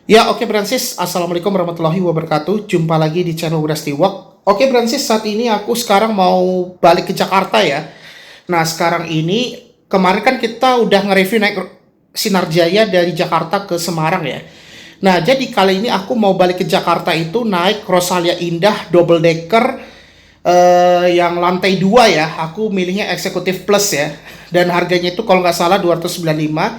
Ya, oke Bransis. Assalamualaikum warahmatullahi wabarakatuh. Jumpa lagi di channel Wirasti Walk. Oke Bransis, saat ini aku sekarang mau balik ke Jakarta ya. Nah, sekarang ini kemarin kan kita udah nge-review naik Sinar Jaya dari Jakarta ke Semarang ya. Nah, jadi kali ini aku mau balik ke Jakarta itu naik Rosalia Indah double decker yang lantai 2 ya. Aku milihnya eksekutif plus ya. Dan harganya itu kalau nggak salah 295,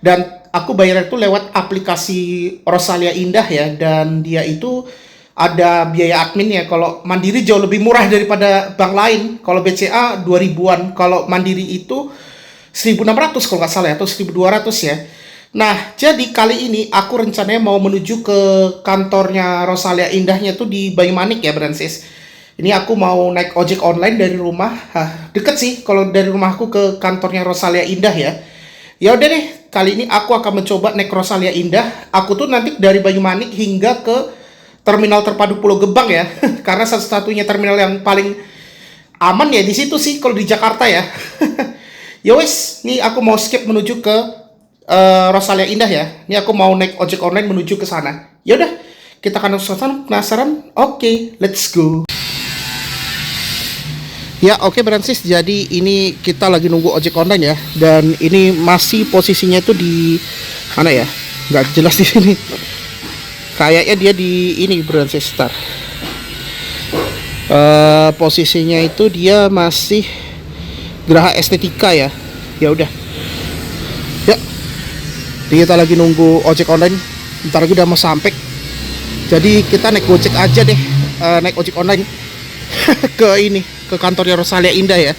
dan aku bayar itu lewat aplikasi Rosalia Indah ya, dan dia itu ada biaya adminnya. Kalau Mandiri jauh lebih murah daripada bank lain. Kalau BCA 2000-an, kalau Mandiri itu 1600 kalau nggak salah ya, atau 1200 ya. Nah, jadi kali ini aku rencananya mau menuju ke kantornya Rosalia Indahnya tuh di Banyumanik ya, Bransis. Ini aku mau naik ojek online dari rumah. Deket sih kalau dari rumahku ke kantornya Rosalia Indah ya. Ya udah deh, kali ini aku akan mencoba naik Rosalia Indah. Aku tuh nanti dari Banyumanik hingga ke Terminal Terpadu Pulau Gebang ya. Karena satu-satunya terminal yang paling aman ya di situ sih kalau di Jakarta ya. Ya wes, nih aku mau skip menuju ke Rosalia Indah ya. Ini aku mau naik ojek online menuju ke sana. Ya udah, kita akan penasaran. Oke, let's go. Ya oke Bransis, jadi ini kita lagi nunggu ojek online ya, dan ini masih posisinya itu di mana ya? Nggak jelas di sini. Kayaknya dia di ini Bransis, start. Posisinya itu dia masih Geraha Estetika ya. Ya udah. Ya, kita lagi nunggu ojek online. Bentar lagi udah mau sampai. Jadi kita naik ojek aja deh, naik ojek online ke ini, ke kantornya Rosalia Indah ya.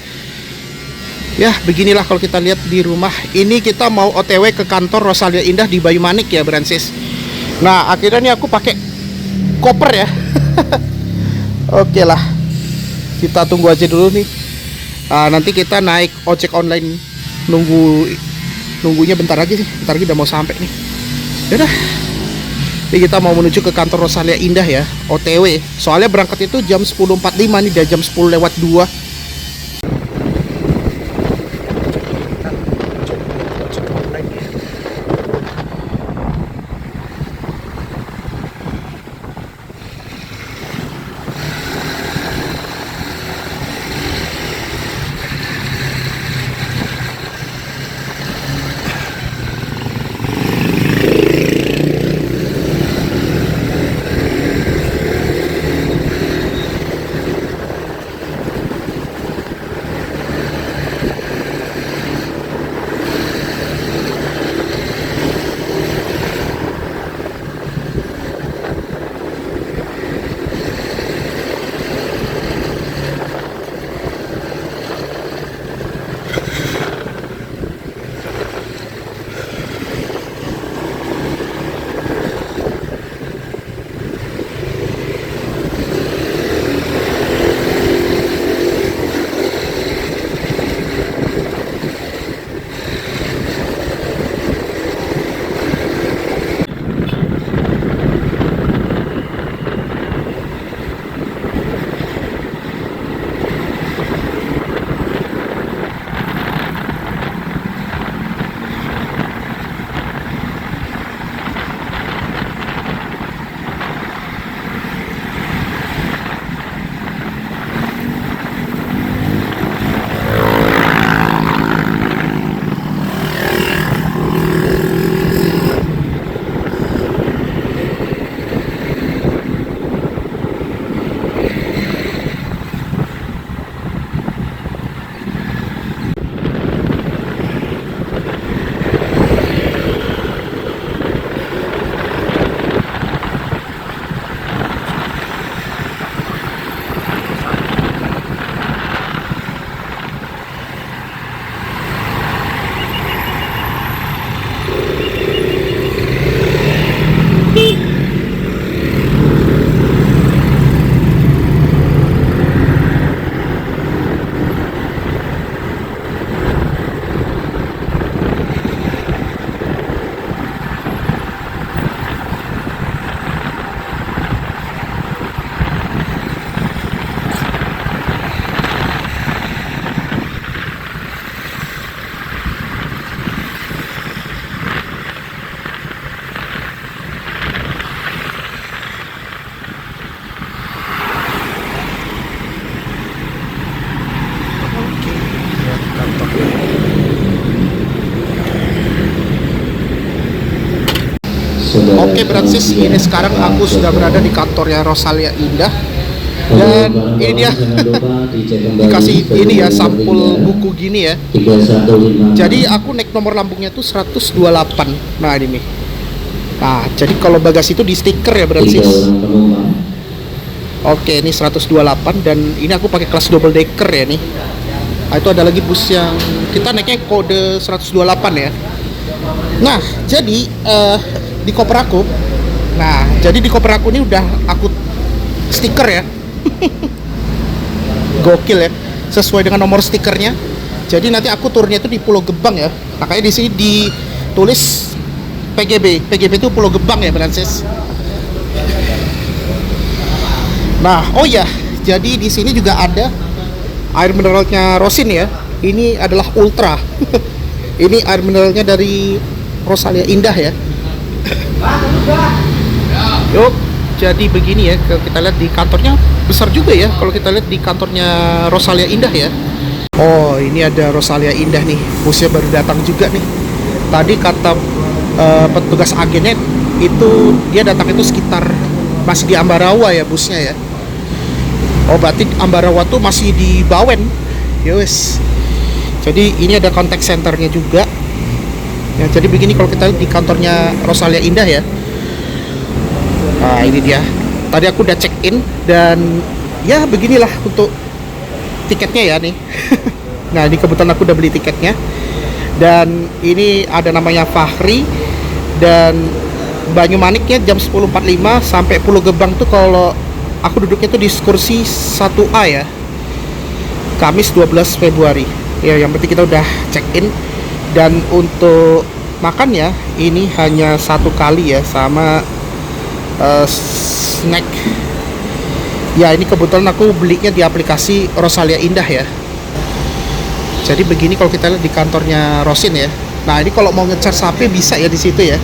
Ya beginilah kalau kita lihat di rumah. Ini kita mau OTW ke kantor Rosalia Indah di Banyumanik ya Bransis. Nah akhirnya nih aku pakai koper ya. Oke lah, kita tunggu aja dulu nih. Nanti kita naik ojek online, nunggunya bentar lagi sih, bentar lagi udah mau sampai nih. Yaudah, jadi kita mau menuju ke kantor Rosalia Indah ya, OTW. Soalnya berangkat itu jam 10.45 nih, udah jam 10 lewat 2. Oke Bransis, ini sekarang aku sudah berada di kantornya Rosalia Indah. Dan ini dia dikasih ini ya, sampul buku gini ya. Jadi aku naik nomor lambungnya tuh 128. Nah ini nih. Nah jadi kalau bagasi itu di stiker ya Bransis. Oke, ini 128 dan ini aku pakai kelas double decker ya nih. Nah, itu ada lagi bus yang kita naiknya kode 128 ya. Nah, jadi di koper aku. Nah, jadi di koper aku ini udah aku stiker ya. Gokil ya. Sesuai dengan nomor stikernya. Jadi nanti aku turunnya itu di Pulau Gebang ya. Makanya di sini ditulis PGB. PGB itu Pulau Gebang ya, Bransis. Nah, oh ya, jadi di sini juga ada air mineralnya Rosin ya. Ini adalah Ultra. Ini air mineralnya dari Rosalia Indah ya. Yuk, jadi begini ya. Kalau kita lihat di kantornya besar juga ya. Kalau kita lihat di kantornya Rosalia Indah ya. Oh, ini ada Rosalia Indah nih. Busnya baru datang juga nih. Tadi kata petugas agennya itu dia datang itu sekitar masih di Ambarawa ya busnya ya. Oh, berarti Ambarawa tuh masih di Bawen. Yowes. Jadi ini ada contact centernya juga. Ya, jadi begini kalau kita lihat di kantornya Rosalia Indah ya. Nah, ini dia. Tadi aku udah check in dan ya beginilah untuk tiketnya ya nih. Nah, ini kebetulan aku udah beli tiketnya. Dan ini ada namanya Fahri dan Banyumaniknya jam 10.45 sampai Pulau Gebang tuh kalau aku duduknya tuh di ekskursi 1A ya. Kamis 12 Februari. Ya, yang penting kita udah check in. Dan untuk makan ya, ini hanya satu kali ya, sama snack. Ya, ini kebetulan aku belinya di aplikasi Rosalia Indah ya. Jadi begini kalau kita lihat di kantornya Rosin ya. Nah, ini kalau mau ngecas HP bisa ya di situ ya.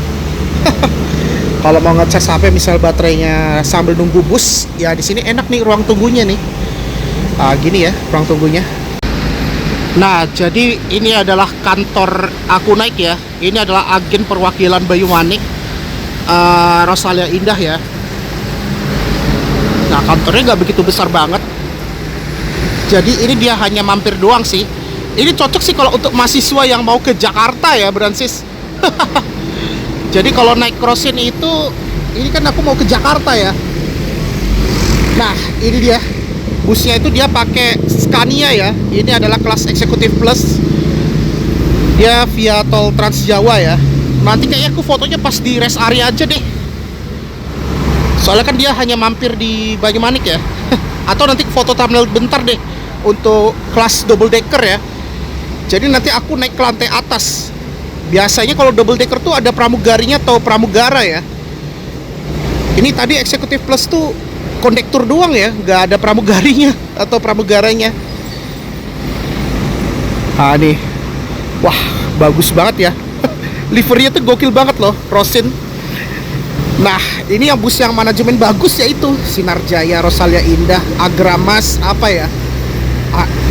Kalau mau ngecas HP misal baterainya sambil nunggu bus, ya di sini enak nih ruang tunggunya nih. Gini ya ruang tunggunya. Nah, jadi ini adalah kantor aku naik ya. Ini adalah agen perwakilan Banyumanik Rosalia Indah ya. Nah, kantornya nggak begitu besar banget. Jadi ini dia hanya mampir doang sih. Ini cocok sih kalau untuk mahasiswa yang mau ke Jakarta ya, Bransis. Jadi kalau naik Rosin itu, ini kan aku mau ke Jakarta ya. Nah, ini dia. Busnya itu dia pakai Scania ya. Ini adalah kelas eksekutif plus. Dia via tol Trans Jawa ya. Nanti kayaknya aku fotonya pas di rest area aja deh. Soalnya kan dia hanya mampir di Banyumanik ya. Atau nanti foto thumbnail bentar deh untuk kelas double decker ya. Jadi nanti aku naik ke lantai atas. Biasanya kalau double decker tuh ada pramugarinya atau pramugara ya. Ini tadi eksekutif plus tuh kondektur doang ya, nggak ada pramugarinya atau pramugaranya. Nah nih, wah bagus banget ya. Liverynya tuh gokil banget loh, Rosin. Nah ini yang bus yang manajemen bagus ya itu Sinar Jaya, Rosalia Indah, Agramas, apa ya,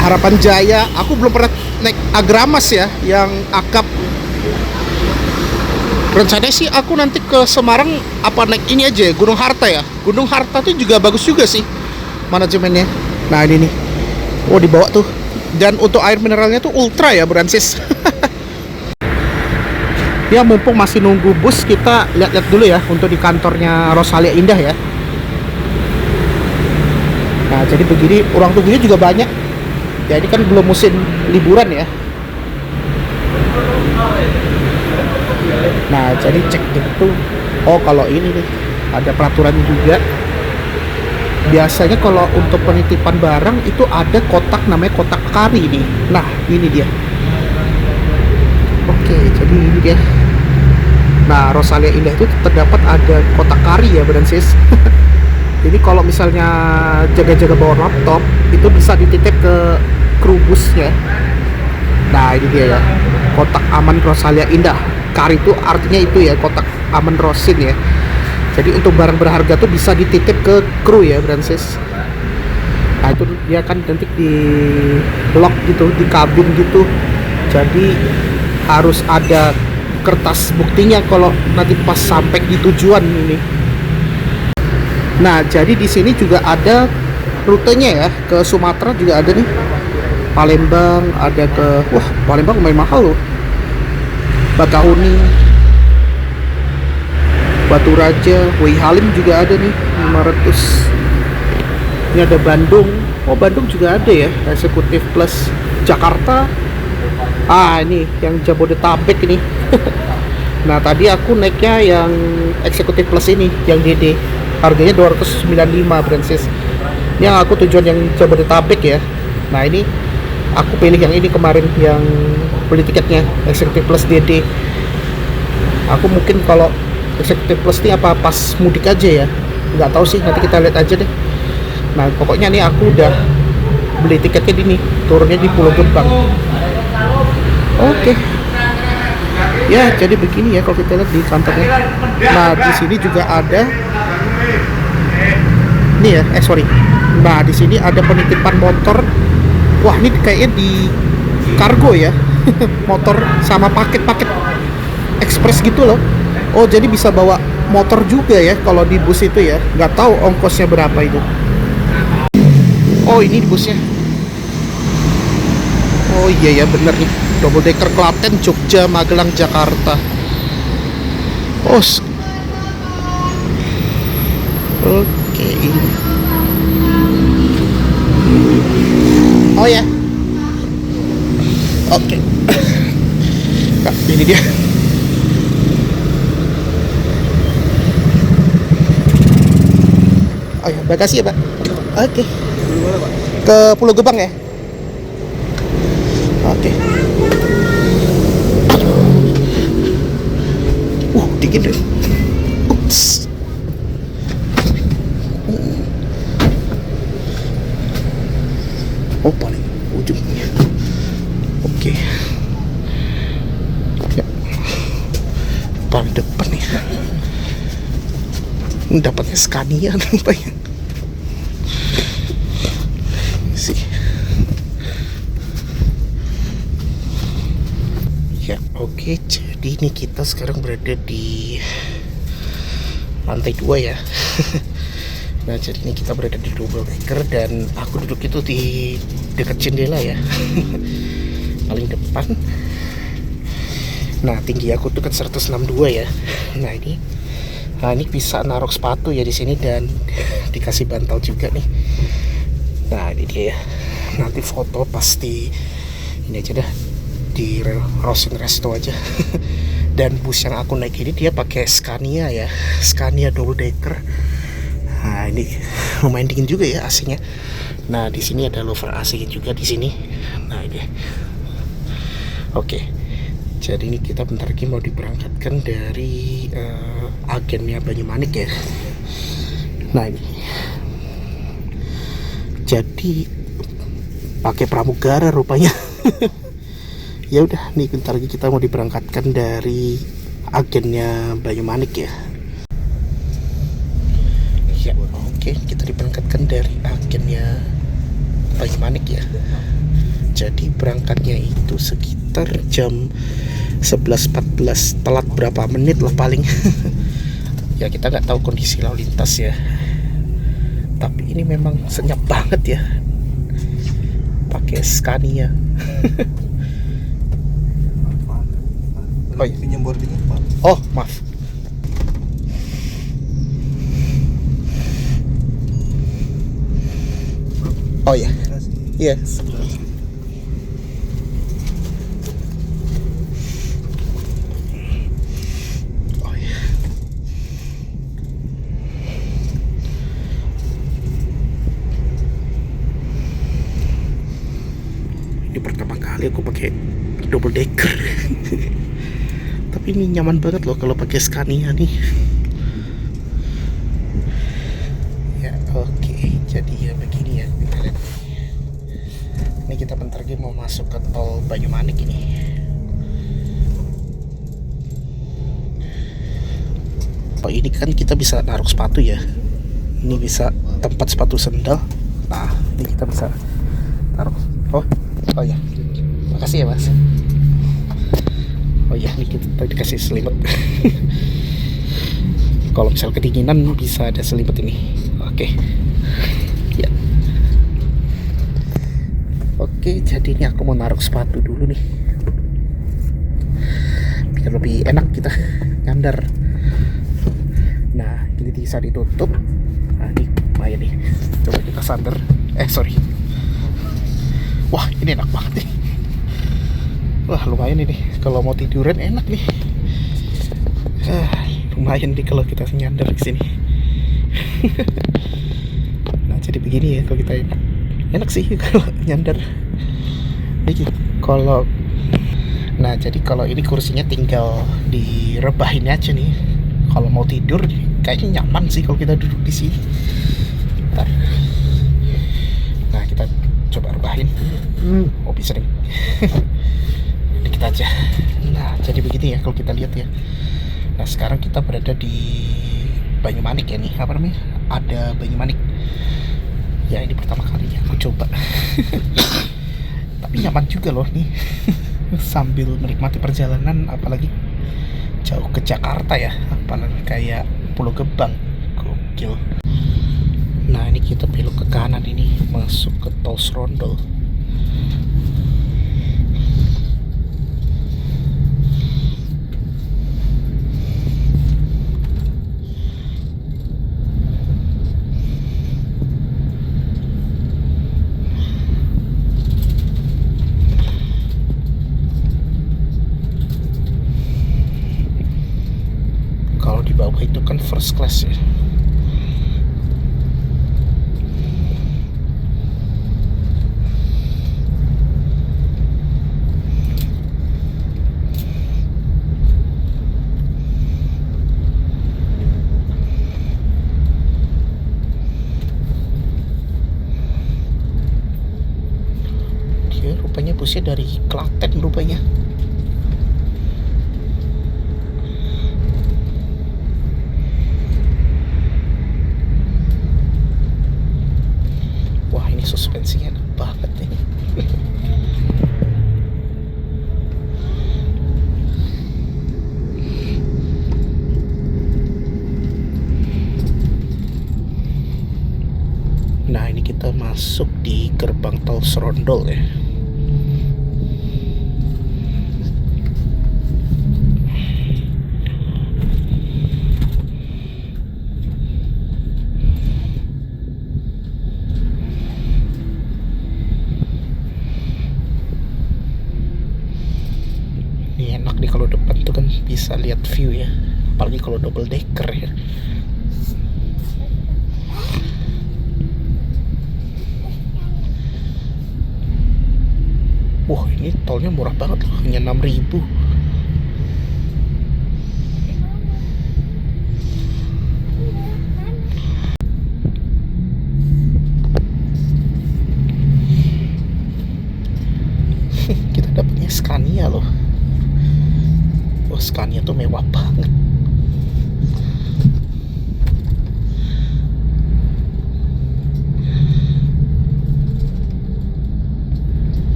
Harapan Jaya. Aku belum pernah naik Agramas ya, yang akap. Rencananya sih aku nanti ke Semarang apa naik ini aja ya, Gunung Harta ya. Gunung Harta tuh juga bagus juga sih manajemennya. Nah ini nih, oh dibawa tuh. Dan untuk air mineralnya tuh Ultra ya, Bransis. Ya mumpung masih nunggu bus, kita lihat-lihat dulu ya untuk di kantornya Rosalia Indah ya. Nah jadi begini, ruang tunggunya juga banyak. Jadi kan belum musim liburan ya. Nah jadi cek itu, oh kalau ini nih ada peraturan juga. Biasanya kalau untuk penitipan barang itu ada kotak namanya kotak kari nih. Nah ini dia. Oke, jadi ini dia. Nah Rosalia Indah itu terdapat ada kotak kari ya, Bransis. Jadi kalau misalnya jaga-jaga bawa laptop itu bisa dititip ke kru busnya. Nah ini dia ya, kotak aman Rosalia Indah. Kari itu artinya itu ya, kotak aman Rosin ya. Jadi untuk barang berharga tuh bisa dititip ke kru ya, Bransis. Nah itu dia kan nanti di lock gitu, di kabin gitu. Jadi harus ada kertas buktinya kalau nanti pas sampai di tujuan ini. Nah, jadi di sini juga ada rutenya ya, ke Sumatera juga ada nih. Palembang ada ke, wah Palembang lumayan mahal loh. Bakahuni, Batu Raja, Wai Halim juga ada nih 500. Ini ada Bandung. Oh, Bandung juga ada ya, eksekutif plus. Jakarta. Ah, ini yang Jabodetabek ini. Nah, tadi aku naiknya yang eksekutif plus ini, yang DD. Harganya 295 Brancis. Ini yang aku tujuan yang Jabodetabek ya. Nah, ini aku pilih yang ini kemarin, yang beli tiketnya eksekutif plus DD. Aku mungkin kalau eksekutif plus ini apa pas mudik aja ya, nggak tahu sih, nanti kita lihat aja deh. Nah, pokoknya nih aku udah beli tiketnya di nih, turunnya di Pulau Gebang. Oke. Ya, jadi begini ya kalau kita lihat di kantornya. Nah, di sini juga ada nih ya, sorry. Nah, di sini ada penitipan motor. Wah, ini kayaknya di kargo ya. Motor sama paket-paket ekspres gitu loh. Oh, jadi bisa bawa motor juga ya kalau di bus itu ya. Nggak tahu ongkosnya berapa itu. Oh, ini di busnya. Oh iya ya, bener nih. Double decker Klaten, Jogja, Magelang, Jakarta. Oh, oke. Oh ya. Oke. Nah, ini dia. Oh ya, makasih ya Pak. Oke. Ke Pulau Gebang ya. Oke. Dikit deh. Ups. Oh, paling ujungnya. Oke. Ya. Paling depan nih. Dapatnya Scania nampaknya. Sih. Ya, oke. Jadi ini kita sekarang berada di lantai 2 ya. Nah, jadi ini kita berada di double decker dan aku duduk itu di dekat jendela ya. Paling depan. Nah, tinggi aku tuh kan 162 ya. Nah, ini bisa naruh sepatu ya di sini dan dikasih bantal juga nih. Nah, ini dia ya. Nanti foto pasti ini aja dah, di Rosin Resto aja. Dan bus yang aku naik ini dia pakai Scania ya, Scania double decker. Nah, ini lumayan dingin juga ya AC-nya. Nah, di sini ada louvre AC juga di sini. Nah, ini. Oke. Jadi ini kita bentar lagi mau diberangkatkan dari agennya Banyumanik ya. Nah, ini. Jadi pakai pramugara rupanya. Ya udah, nih bentar lagi kita mau diberangkatkan dari agennya Banyumanik ya. Ya, oke, kita diberangkatkan dari agennya Banyumanik ya. Jadi berangkatnya itu sekitar jam 11.14, telat berapa menit lah paling. Ya, kita nggak tahu kondisi lalu lintas ya. Tapi ini memang senyap banget ya. Pakai Scania. Oh, iya. Pinjam boardingnya Pak. Oh, maaf. Oh ya. Yes. Oh ya. Ini pertama kali aku pakai double decker. Tapi ini nyaman banget loh kalau pakai Scania nih. Ya, oke. Jadi ya begini ya, kita lihat. Ini kita bentar lagi mau masuk ke tol Banyumanik ini. Oh, ini kan kita bisa naruh sepatu ya. Ini bisa tempat sepatu sendal. Nah, ini kita bisa taruh. Oh ya. Makasih ya Mas. Oh Oh ya, ini kita dikasih selimut. Kalau misal kedinginan bisa ada selimut ini. Oke. Ya. Oke, jadi ini aku mau naruh sepatu dulu nih. Biar lebih enak kita nyandar. Nah, ini bisa ditutup. Nah, ini lumayan nih. Coba kita sandar. Sorry. Wah, ini enak banget nih. Wah, lumayan ini. Kalau mau tiduran enak nih. Lumayan nih kalau kita nyandar ke sini. Nah, jadi begini ya kalau kita enak sih kalau nyandar. Jadi kalau jadi kalau ini kursinya tinggal direbahin aja nih. Kalau mau tidur kayaknya nyaman sih kalau kita duduk di sini. Bentar. Nah, kita coba rebahin. Oh, bisa nih. Dikit aja. Nah, jadi begini ya kalau kita lihat ya. Nah, sekarang kita berada di Banyumanik ya nih, apa namanya? Ada Banyumanik. Ya, ini pertama kalinya aku coba. Tapi nyaman juga loh nih. Sambil menikmati perjalanan, apalagi jauh ke Jakarta ya, apalagi kayak Pulau Gebang. Gokil. Nah, ini kita belok ke kanan ini, masuk ke Tol Serondol. Kalau di bawah itu kan first class ya. Dia rupanya busnya dari Klaten rupanya. Suspensinya enak banget ini. Nah, ini kita masuk di gerbang Tol Serondol ya. Ini enak nih kalau depan tuh kan bisa lihat view ya, apalagi kalau double decker ya. Wah, ini tolnya murah banget loh, hanya 6.000. Kita dapatnya Scania loh. Wah, Scania tuh mewah banget.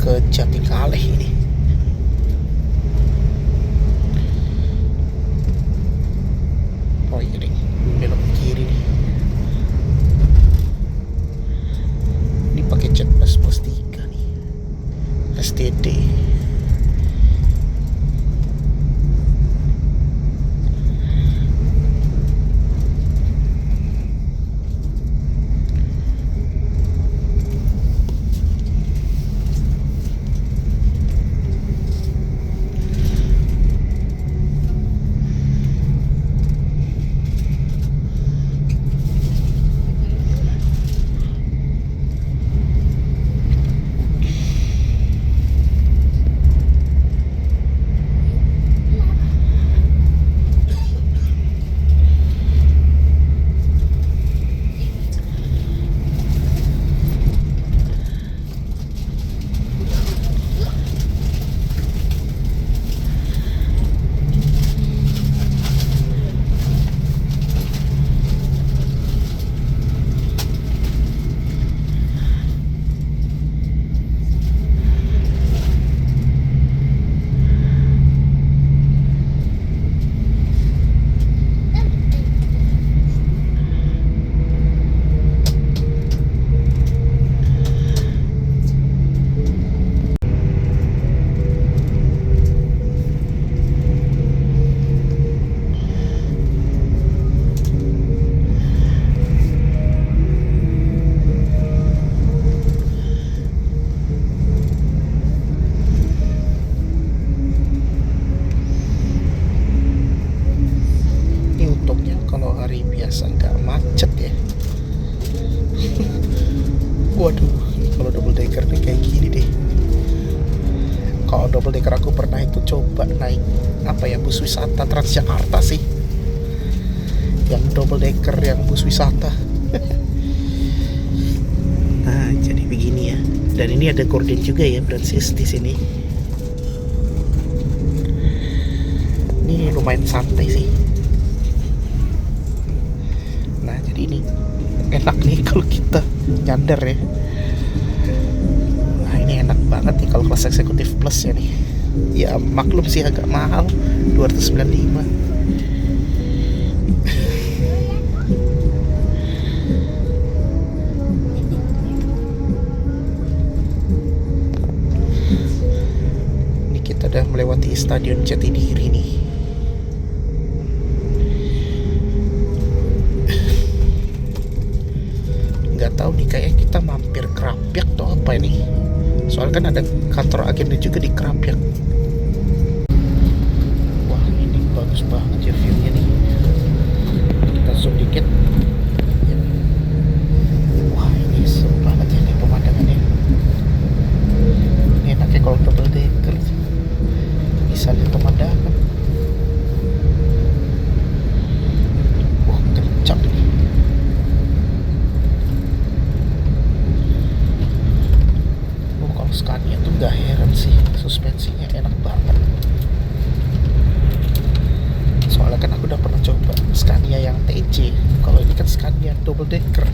ke Jatikaleh ini. Oh iya nih, belok ke kiri nih. Ini pakai cat pos 3 nih, STD. Ini untungnya kalau hari biasa nggak macet ya. Waduh, kalau double decker nih kayak gini deh. Kalau double decker aku pernah itu coba naik apa ya, bus wisata Transjakarta sih. Yang double decker yang bus wisata. Nah, jadi begini ya. Dan ini ada gorden juga ya, Brancis di sini. Ini lumayan santai sih. Nah, jadi ini enak nih kalau kita nyandar ya. Nah, ini enak banget nih kalau kelas eksekutif plus ya nih. Ya maklum sih agak mahal, 295. Ini kita udah melewati Stadion Jatidiri nih. Nggak tahu nih, kayak kita mampir Krapyak atau apa ini, soalnya kan ada kantor agennya juga di Krapyak. Wah, ini bagus banget ya view-nya nih. Kita zoom dikit. Wah, ini seru banget ya nih pemandangannya. Ini enaknya kalau double decker, bisa lihat pemandangan. Wah, kencang nih. Scania tuh gak heran sih, suspensinya enak banget. Soalnya kan aku udah pernah coba Scania yang TC. Kalau ini kan Scania double decker.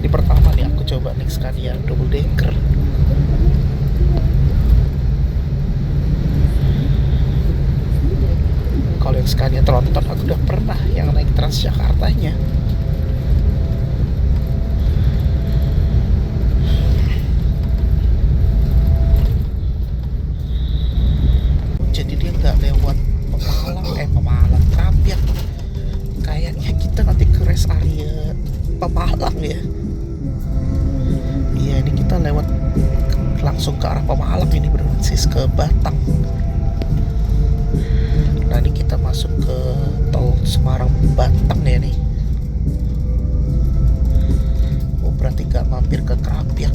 Ini pertama nih aku coba nih Scania double decker. Kalau yang Scania tronton aku udah pernah yang naik Transjakartanya. Jadi dia nggak lewat Pemalang, Krapyak. Kayaknya kita nanti ke rest area Pemalang ya. Iya, ini kita lewat langsung ke arah Pemalang ini, berbasis ke Batang. Nah, ini kita masuk ke tol Semarang Batang ya nih. Oh, berarti nggak mampir ke Krapyak.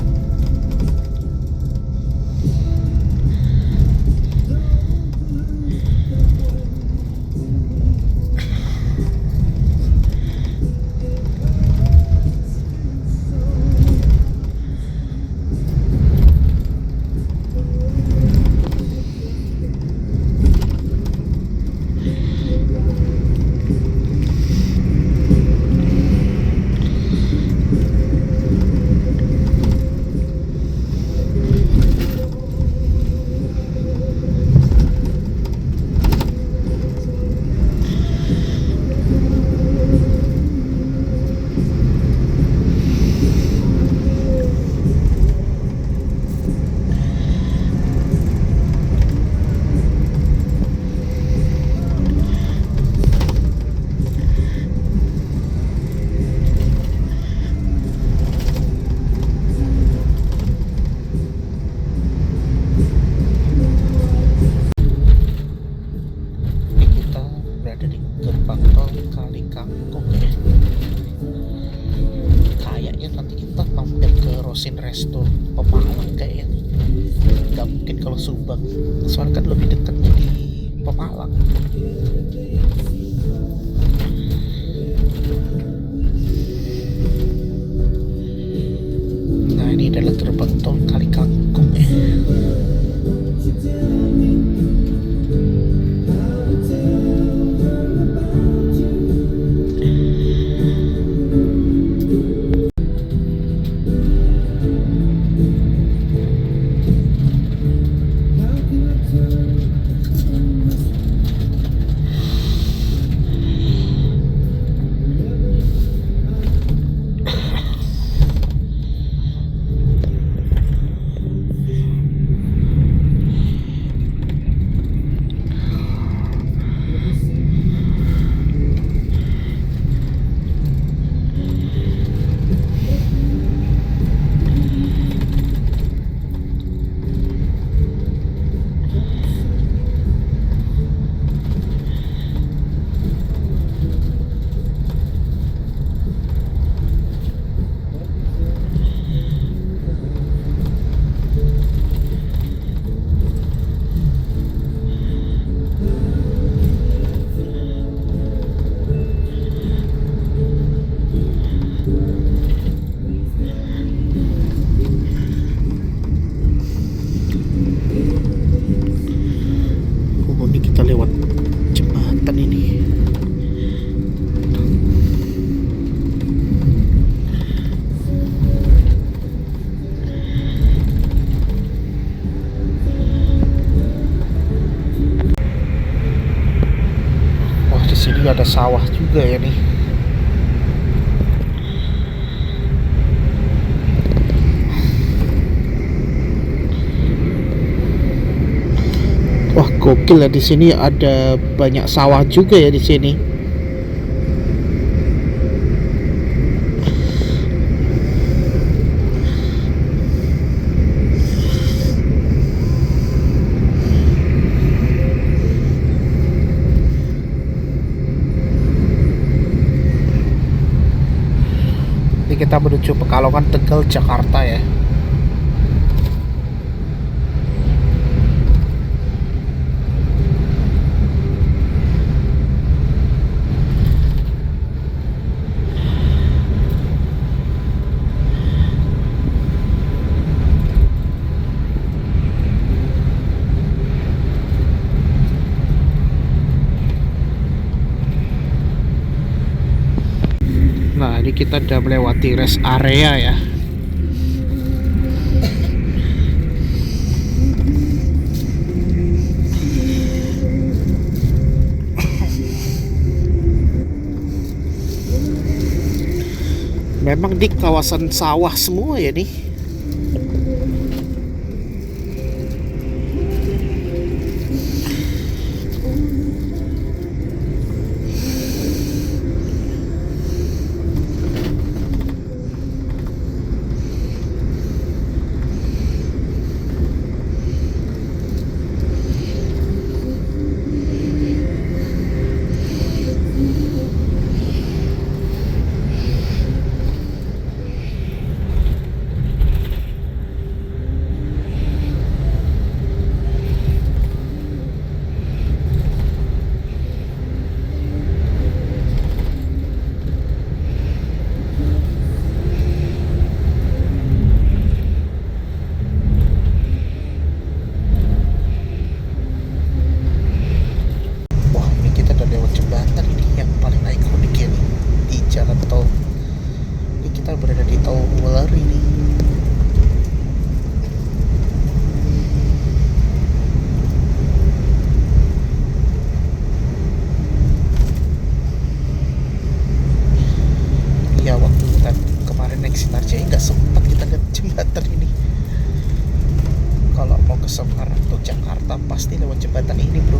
Pemalang kayaknya. Nggak mungkin kalau Subang, soalnya kan lebih dekat di Pemalang. Nah, ini adalah gerbang tol Kali Kangkung ya. Oh, ini kita lewat jembatan ini. Wah, di sini ada sawah juga ya nih. Wah, gokil ya, di sini ada banyak sawah juga ya di sini. Ini kita menuju Pekalongan, Tegal, Jakarta ya. Nah, ini kita udah melewati rest area ya. Memang di kawasan sawah semua ya nih. Semarang atau Jakarta pasti lewat jembatan ini, bro.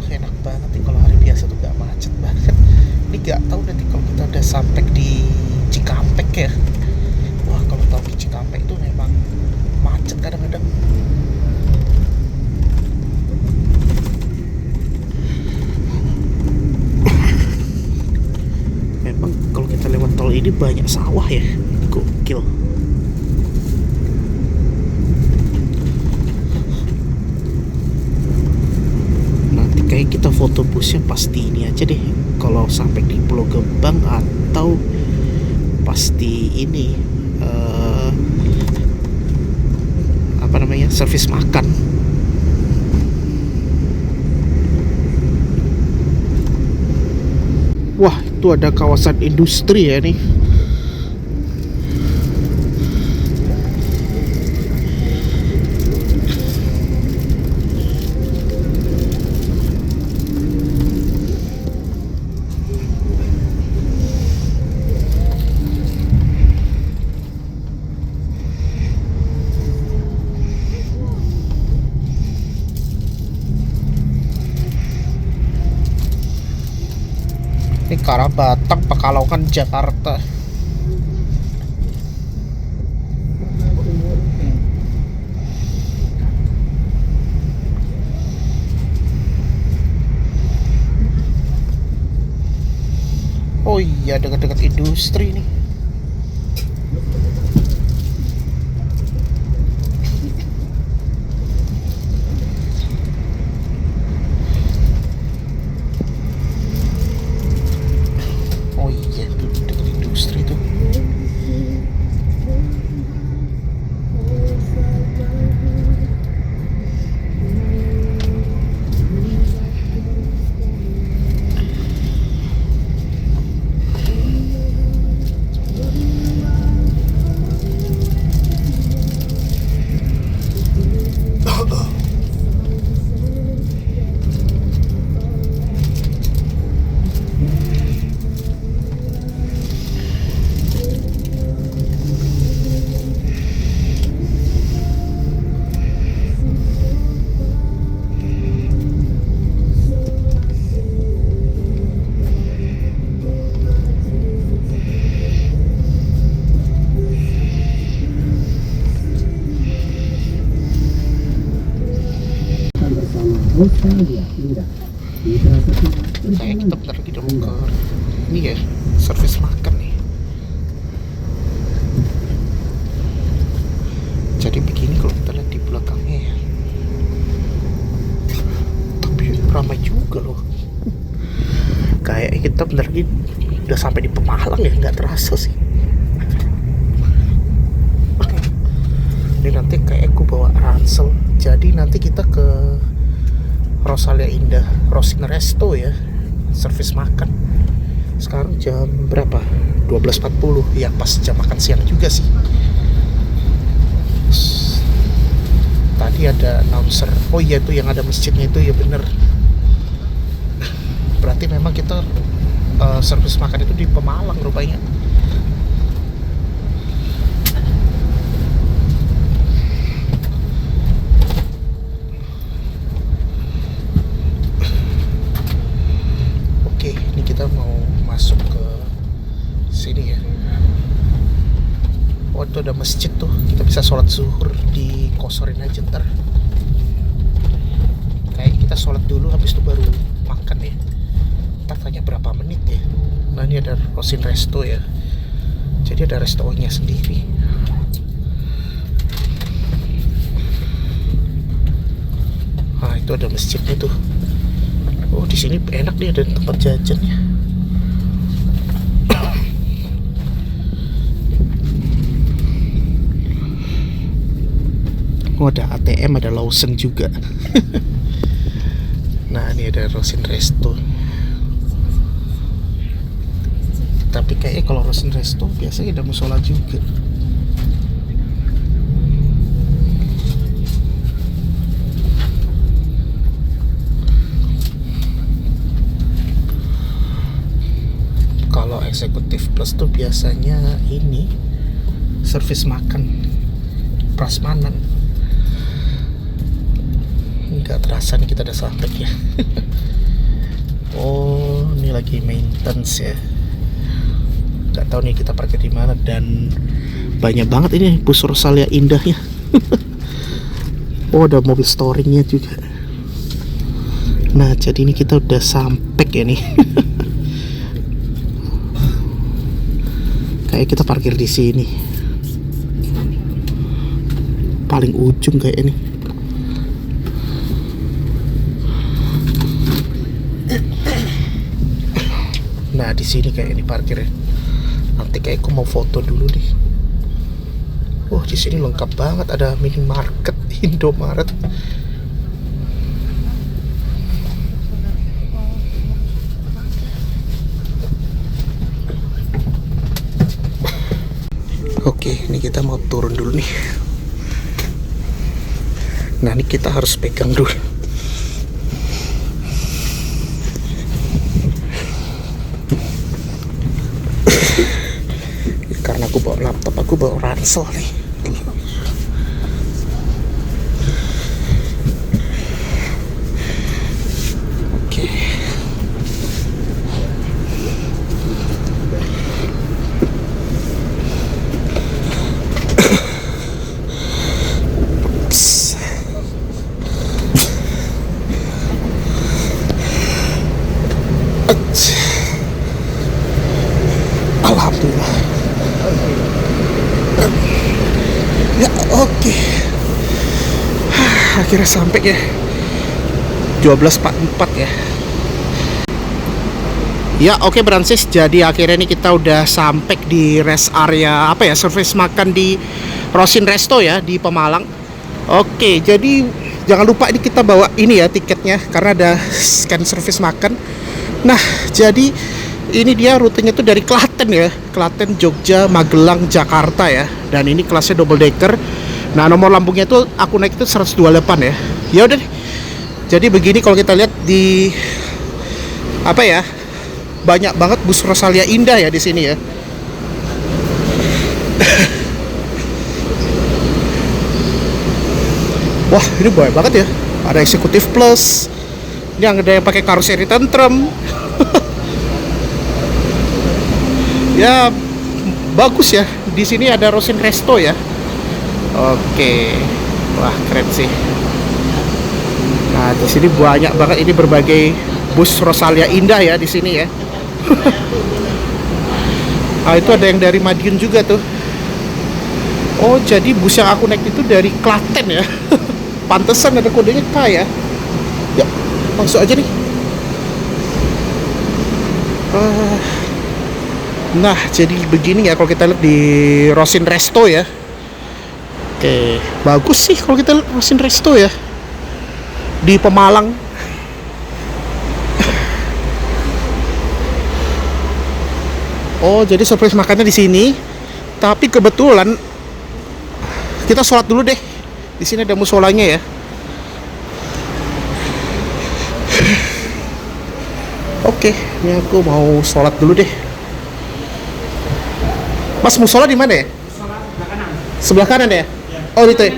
Enak banget nih kalau hari biasa tuh gak macet banget. Ini gak tahu nanti kalau kita udah sampai di Cikampek ya. Wah, kalau tahu di Cikampek itu memang macet kadang-kadang. Memang kalau kita lewat tol ini banyak sawah ya, gokil. Nanti kayak kita foto busnya pasti ini aja deh, kalau sampai di Pulau Gebang atau pasti ini apa namanya, servis makan. Wah, itu ada kawasan industri ya nih. Ini ke arah Batang, Pekalongan, Jakarta. Oh iya, dekat-dekat industri nih. Oh iya, dekat industri tuh. Kayak kita bentar lagi udah mau ke ini ya, servis makan nih. Jadi begini kalau kita lihat di belakangnya ya. Tapi ramai juga loh. Kayak kita bentar lagi udah sampai di Pemalang ya, nggak terasa sih. Ini nanti kayak aku bawa ransel. Jadi nanti kita ke Rosalia Indah Rosin Resto ya, servis makan. Sekarang jam berapa? 12.40 ya, pas jam makan siang juga sih. Tadi ada announcer. Oh iya, itu yang ada masjidnya itu ya, bener. Berarti memang kita servis makan itu di Pemalang rupanya. Ini kita mau masuk ke sini ya. Oh, itu ada masjid tuh, kita bisa sholat zuhur di kosorin aja ntar. Kayak kita sholat dulu, habis itu baru makan ya. Ntar tanya berapa menit ya. Nah, ini ada Rosin Resto ya, jadi ada restonya sendiri. Nah, itu ada masjidnya tuh. Oh, di sini enak nih, ada tempat jajannya. Oh, ada ATM, ada Lawson juga. Nah, ini ada Rosin Resto. Tapi kayaknya kalau Rosin Resto biasanya ada musola juga. Kalau eksekutif plus tuh biasanya ini servis makan prasmanan. Nggak terasa nih kita udah sampai ya. Oh, ini lagi maintenance ya. Gak tahu nih kita parkir di mana, dan banyak banget ini bus Rosalia indahnya. Oh, ada mobil storingnya juga. Nah, jadi ini kita udah sampai ya nih. Kayak kita parkir di sini. Paling ujung kayak ini. Nah, di sini kayak ini parkirnya. Nanti kayak aku mau foto dulu nih. Wah, di sini lengkap banget, ada minimarket, Indomaret. Oke, ini kita mau turun dulu nih. Nah, ini kita harus pegang dulu. Karena aku bawa laptop, aku bawa ransel nih. Oke. Alhamdulillah. Ya, oke. Akhirnya sampai ya. 12.44 ya. Ya, oke Bransis. Jadi akhirnya ini kita udah sampai di rest area apa ya? Service makan di Rosin Resto ya di Pemalang. Oke, jadi jangan lupa ini kita bawa ini ya tiketnya karena ada scan service makan. Nah, jadi ini dia rutenya tuh dari Klaten ya, Klaten, Jogja, Magelang, Jakarta ya. Dan ini kelasnya double decker. Nah, nomor lambungnya tuh aku naik itu 128 ya. Ya udah. Jadi begini kalau kita lihat di apa ya? Banyak banget bus Rosalia indah ya di sini ya. Wah, ini banyak banget ya. Ada eksekutif plus. Ini ada yang pakai karoseri tentrem. Ya, bagus ya. Di sini ada Rosin Resto ya. Oke. Wah, keren sih. Nah, di sini banyak banget ini berbagai bus Rosalia indah ya di sini ya. Nah, itu ada yang dari Madiun juga tuh. Oh, jadi bus yang aku naik itu dari Klaten ya. Pantesan ada kodenya K ya. Ya, masuk aja nih. Nah, jadi begini ya kalau kita lihat di Rosin Resto ya. Oke, bagus sih kalau kita lihat Rosin Resto ya di Pemalang. Oh, jadi surprise makannya di sini. Tapi kebetulan kita sholat dulu deh. Di sini ada musolanya ya. Oke, ini aku mau sholat dulu deh. Mas, musola di mana ya? Sebelah kanan ya? Oh, itu ya?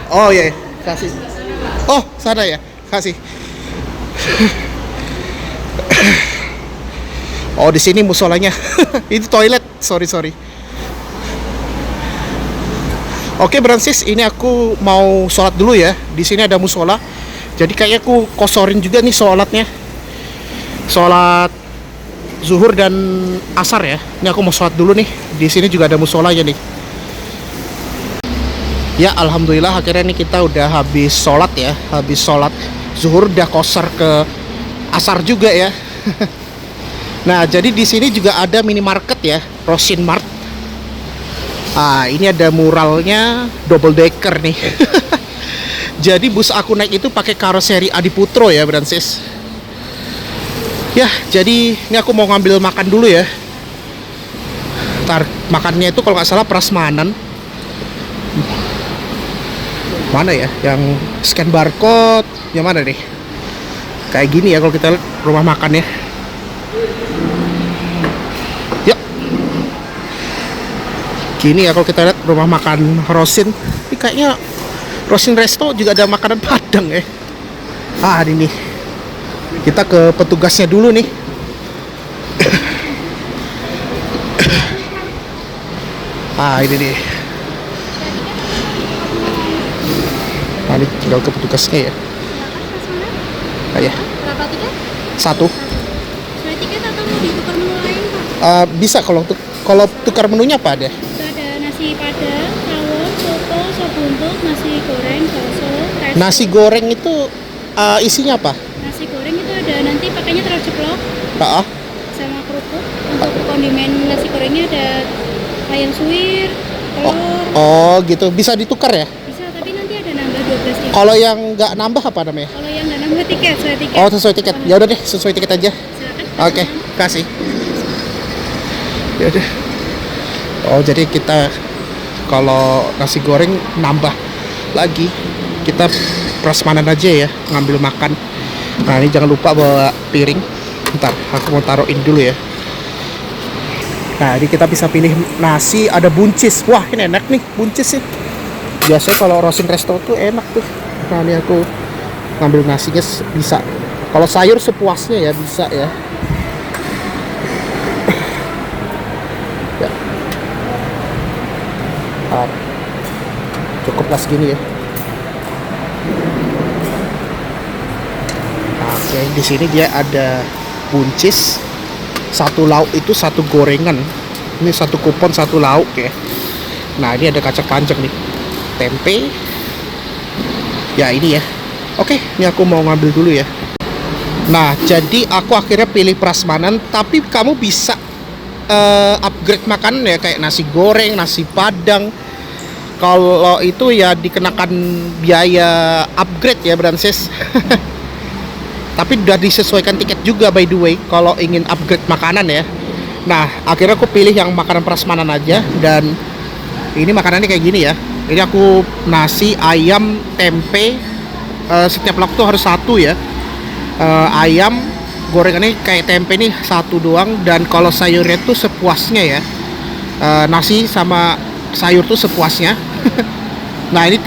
Oh iya, kasih. Oh, sana ya? Kasih. Oh, di sini musolanya. Itu toilet. Sorry. Oke, Bransis, ini aku mau sholat dulu ya. Di sini ada musola. Jadi kayaknya aku kosorin juga nih sholatnya. Sholat zuhur dan asar ya. Ini aku mau sholat dulu nih. Di sini juga ada musolanya nih. Ya, alhamdulillah akhirnya nih kita udah habis sholat ya. Habis sholat zuhur udah kosor ke asar juga ya. Nah, jadi di sini juga ada minimarket ya, Rosin Mart. Ah, ini ada muralnya double decker nih. Jadi bus aku naik itu pakai karoseri Adiputro ya, Bransis. Ya, jadi ini aku mau ngambil makan dulu ya. Ntar makannya itu kalau nggak salah prasmanan. Mana ya? Yang scan barcode, yang mana nih? Kayak gini ya kalau kita lihat rumah makannya. Yuk. Gini ya kalau kita lihat rumah makan Rosin. Ini kayaknya Rosin Resto juga ada makanan Padang ya. Ah, ini nih. Kita ke petugasnya dulu nih. Ah, ini nih. Nah, ini tinggal ke petugasnya ya. Ah, ya. Berapa tiket? Satu. Sesuai tiket atau mau ditukar menu lain, Pak? Bisa kalau tukar menunya apa ada? Itu ada nasi padang, rawon, soto, sop buntut, nasi goreng, bakso, resto. Nasi goreng itu isinya apa? Nasi goreng itu ada nanti pakainya terus ceplok Ah, sama kerupuk. Untuk kondimen nasi gorengnya ada ayam suwir, telur. oh gitu. Bisa ditukar ya? Bisa, tapi nanti ada nambah 12 tiket. Kalau yang nggak nambah apa namanya? Kalau yang nggak nambah tiket, sesuai tiket. Oh, sesuai tiket. Ya udah deh, sesuai tiket aja. Silakan. Oke, kasih. Ya udah. Oh, jadi kita kalau nasi goreng nambah lagi, kita prasmanan aja ya, ngambil makan. Nah, ini jangan lupa bawa piring. Bentar, aku mau taruhin dulu ya. Nah, ini kita bisa pilih nasi, ada buncis. Wah, ini enak nih, buncis sih. Biasanya kalau Rosin Resto tuh enak tuh. Nah, ini aku ngambil nasinya bisa. Kalau sayur sepuasnya ya bisa ya. Ya. Cukuplah segini ya. Oke, di sini dia ada buncis. Satu lauk itu satu gorengan. Ini satu kupon satu lauk ya. Nah, ini ada kacang panjang nih. Tempe. Ya, ini ya. Oke, ini aku mau ngambil dulu ya. Nah, jadi aku akhirnya pilih prasmanan, tapi kamu bisa upgrade makanan ya, kayak nasi goreng, nasi padang. Kalau itu ya dikenakan biaya upgrade ya, Bransis. Tapi udah disesuaikan tiket juga by the way kalau ingin upgrade makanan ya. Nah, akhirnya aku pilih yang makanan prasmanan aja, dan ini makanannya kayak gini ya. Ini aku nasi, ayam, tempe, setiap lauk tuh harus satu ya. Ayam gorengannya kayak tempe nih satu doang, dan kalau sayurnya tuh sepuasnya ya. Nasi sama sayur tuh sepuasnya. Nah, ini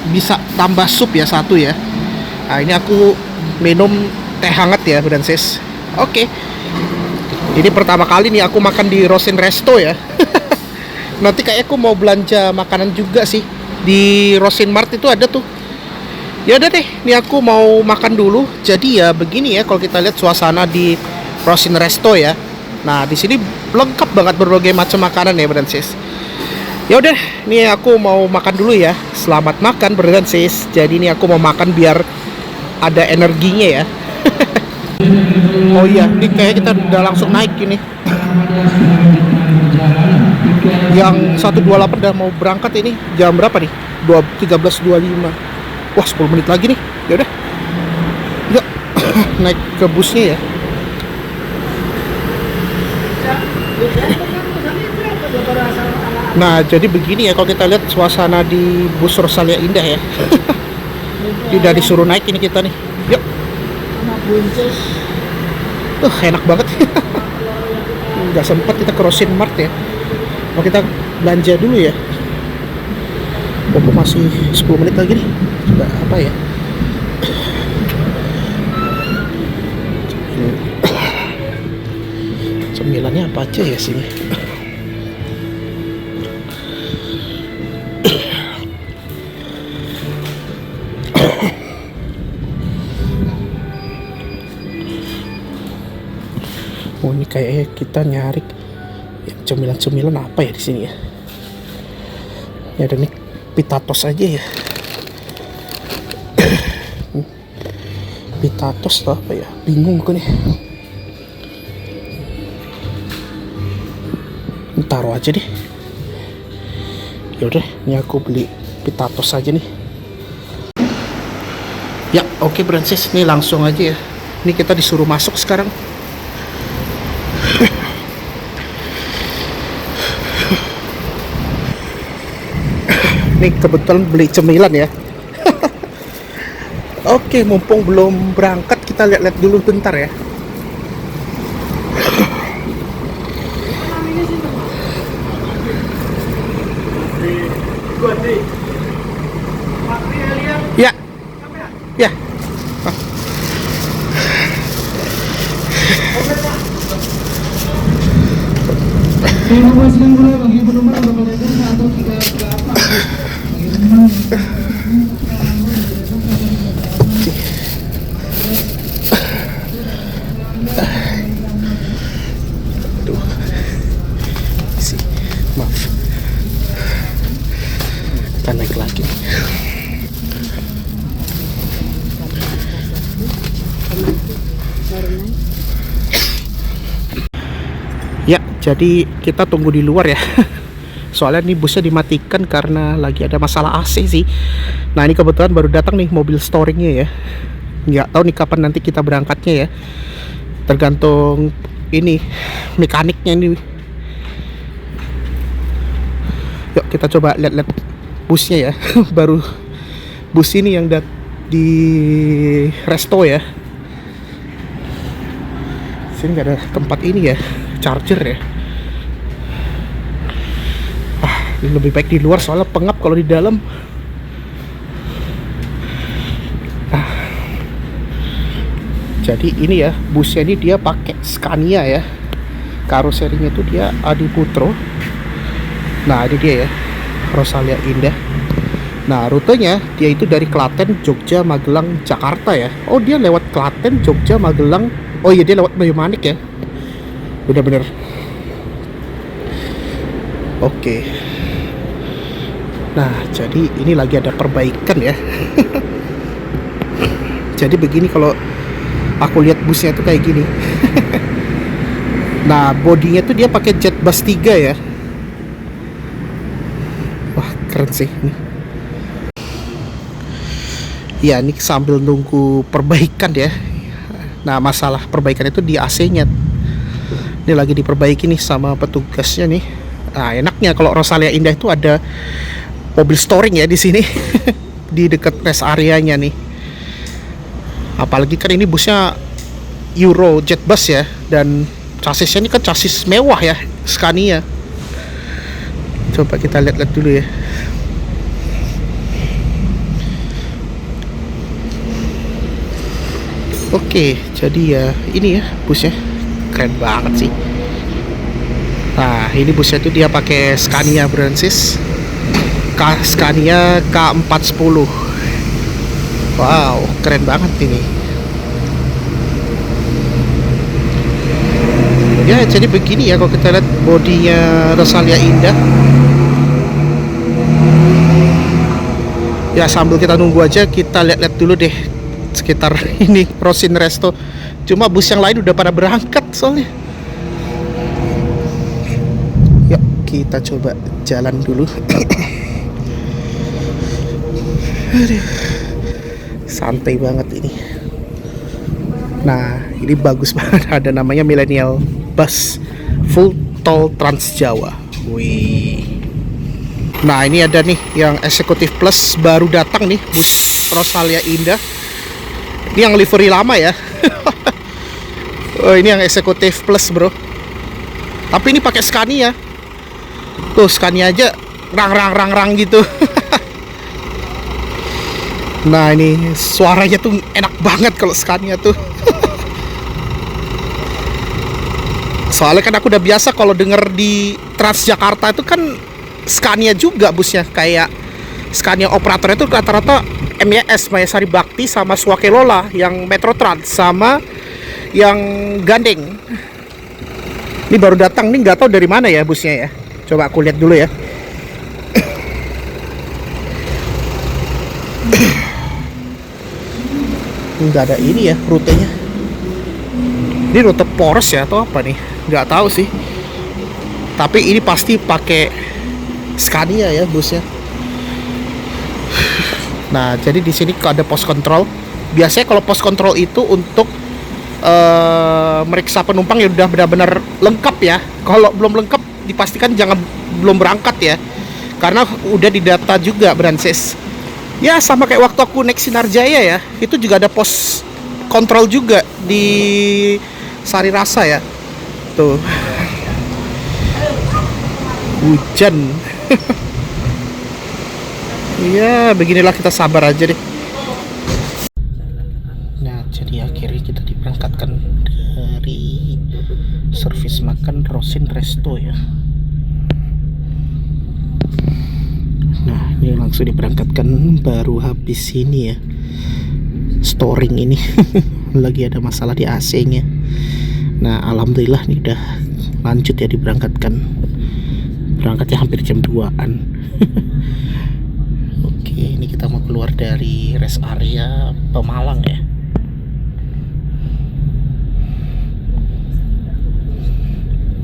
bisa tambah sup ya satu ya. Nah, ini aku minum teh hangat ya, Bransis. Oke. Ini pertama kali nih aku makan di Rosin Resto ya. Nanti kayak aku mau belanja makanan juga sih. Di Rosin Mart itu ada tuh. Ya udah deh, ini aku mau makan dulu. Jadi ya begini ya kalau kita lihat suasana di Rosin Resto ya. Nah, di sini lengkap banget berbagai macam makanan ya, Bransis. Ya udah, ini aku mau makan dulu ya. Selamat makan, Bransis. Jadi ini aku mau makan biar ada energinya ya. Oh iya, ini kayak kita udah langsung naik ini. Yang 128 udah mau berangkat ini. Jam berapa nih? 13.25. Wah, 10 menit lagi nih. Ya udah. Yuk. Naik ke busnya ya. Nah, jadi begini ya kalau kita lihat suasana di bus Rosalia Indah ya. Tidak disuruh naik ini kita nih. Yuk. Enak banget. Nggak sempat kita ke Rosin Mart ya. Mau kita belanja dulu ya. Masih 10 menit lagi nih. Coba apa ya? Cemilannya apa aja ya sini? Oh, ini kayaknya kita nyari cemilan-cemilan apa ya di sini ya? Ya ada nih pitatos aja ya. Pitatos atau apa ya? Bingung aku nih. Taruh aja deh. Ya udah, ini aku beli pitatos aja nih. Ya, oke Bransis, nih langsung aja ya. Ini kita disuruh masuk sekarang. Nih kebetulan beli cemilan ya. Oke, mumpung belum berangkat kita lihat-lihat dulu bentar ya. Ya. Ya. Saya informasikan pula bagi penumpang atau penumpang atau jika ke apa bagi penumpang Aduh. Maaf. Kita naik lagi. Ya, jadi kita tunggu di luar ya. Soalnya nih busnya dimatikan karena lagi ada masalah AC sih. Nah, ini kebetulan baru datang nih mobil storingnya ya. Nggak tahu nih kapan nanti kita berangkatnya ya. Tergantung ini mekaniknya nih. Yuk kita coba lihat-lihat busnya ya. Baru bus ini yang di resto ya. Sini nggak ada tempat ini ya, charger ya. Lebih baik di luar soalnya pengap kalau di dalam. Jadi ini ya, busnya ini dia pakai Scania ya. Karoserinya itu dia Adi Putro. Nah, ini dia ya, Rosalia Indah. Nah, rutenya dia itu dari Klaten, Jogja, Magelang, Jakarta ya. Oh, dia lewat Klaten, Jogja, Magelang. Oh iya, dia lewat Banyumanik ya. Bener-bener. Oke. Nah, jadi ini lagi ada perbaikan ya. Jadi begini kalau aku lihat busnya tuh kayak gini. Nah, bodinya tuh dia pakai Jetbus 3 ya. Wah, keren sih ini. Ya, ini sambil nunggu perbaikan ya. Nah, masalah perbaikan itu di AC-nya. Ini lagi diperbaiki nih sama petugasnya nih. Nah, enaknya kalau Rosalia Indah itu ada mobil storing ya di sini. Di dekat rest areanya nih. Apalagi kan ini busnya Euro Jetbus ya, dan chassisnya ini kan chassis mewah ya, Scania. Coba kita lihat-lihat dulu ya. Oke, jadi ya ini ya busnya keren banget sih. Nah, ini busnya tuh dia pakai Scania Brancis Scania K410. Wow, keren banget ini. Ya, jadi begini ya kalau kita lihat bodinya Rosalia Indah. Ya, sambil kita nunggu aja, kita lihat-lihat dulu deh sekitar ini Rosin Resto. Cuma bus yang lain udah pada berangkat soalnya. Yuk kita coba jalan dulu. Aduh, santai banget ini. Nah, ini bagus banget, ada namanya Millennial Bus Full Tol Trans Jawa. Wih. Nah, ini ada nih yang Executive Plus baru datang nih, bus Rosalia Indah. Ini yang livery lama ya. Oh, ini yang Executive Plus, bro. Tapi ini pakai Scania. Tuh, Scania aja rang gitu. Nah, ini suaranya tuh enak banget kalau Scania tuh. Soalnya kan aku udah biasa kalau denger di Transjakarta itu kan Scania juga busnya, kayak Scania operator itu rata-rata MYS, Maya Sari Bakti, sama Swakelola yang Metrotrans, sama yang Gandeng. Ini baru datang nih, nggak tahu dari mana ya busnya ya. Coba aku lihat dulu ya. Nggak ada ini ya rutenya. Ini rute poros ya atau apa nih? Nggak tahu sih. Tapi ini pasti pakai Scania ya busnya. Nah, jadi di sini kalau ada pos kontrol, biasanya kalau pos kontrol itu untuk meriksa penumpang yang udah benar-benar lengkap ya. Kalau belum lengkap, dipastikan jangan belum berangkat ya, karena udah didata juga Brancis. Ya sama kayak waktu aku naik Sinarjaya ya, itu juga ada pos kontrol juga di Sari Rasa ya. Tuh, hujan. Ya, beginilah, kita sabar aja deh. Nah, jadi akhirnya kita diberangkatkan dari servis makan Rosin Resto ya. sudah diberangkatkan, baru habis ini ya, storing ini. Lagi ada masalah di AC-nya. Nah alhamdulillah nih udah lanjut ya, diberangkatkan. Berangkatnya hampir jam 2-an. Oke, ini kita mau keluar dari rest area Pemalang ya.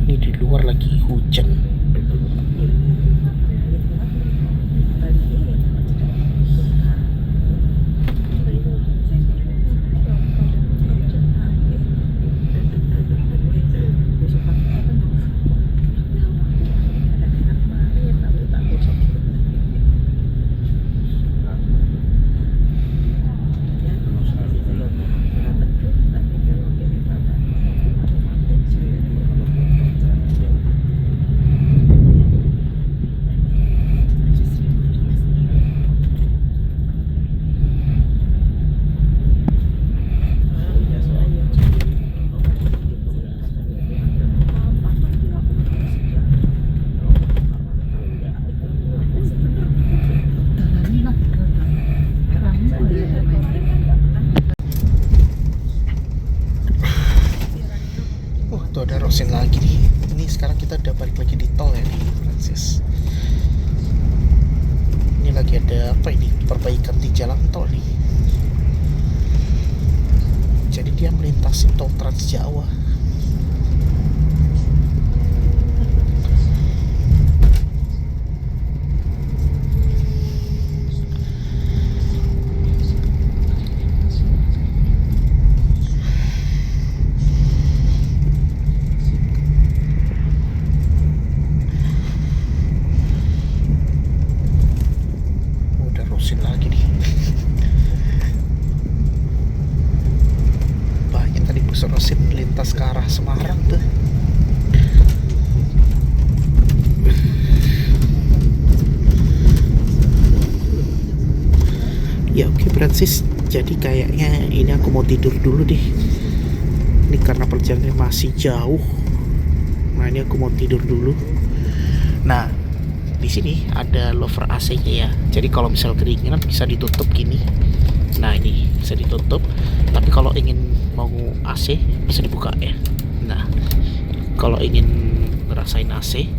Ini di luar lagi hujan. Tuh ada Rosin lagi nih. Ini sekarang kita udah balik lagi di tol ya nih, Francis. Ini lagi ada apa ini? Perbaikan di jalan tol nih. Jadi dia melintasi tol Trans Jawa. Lagi nih, banyak tadi bus Rosin lintas ke arah Semarang tuh. Ya oke Francis, jadi kayaknya ini aku mau tidur dulu deh. Ini karena perjalanannya masih jauh. Nah ini aku mau tidur dulu. Nah di sini ada lover AC-nya ya. Jadi kalau misal keringinan bisa ditutup gini. Nah ini bisa ditutup. Tapi kalau ingin mau AC bisa dibuka ya. Nah kalau ingin ngerasain AC,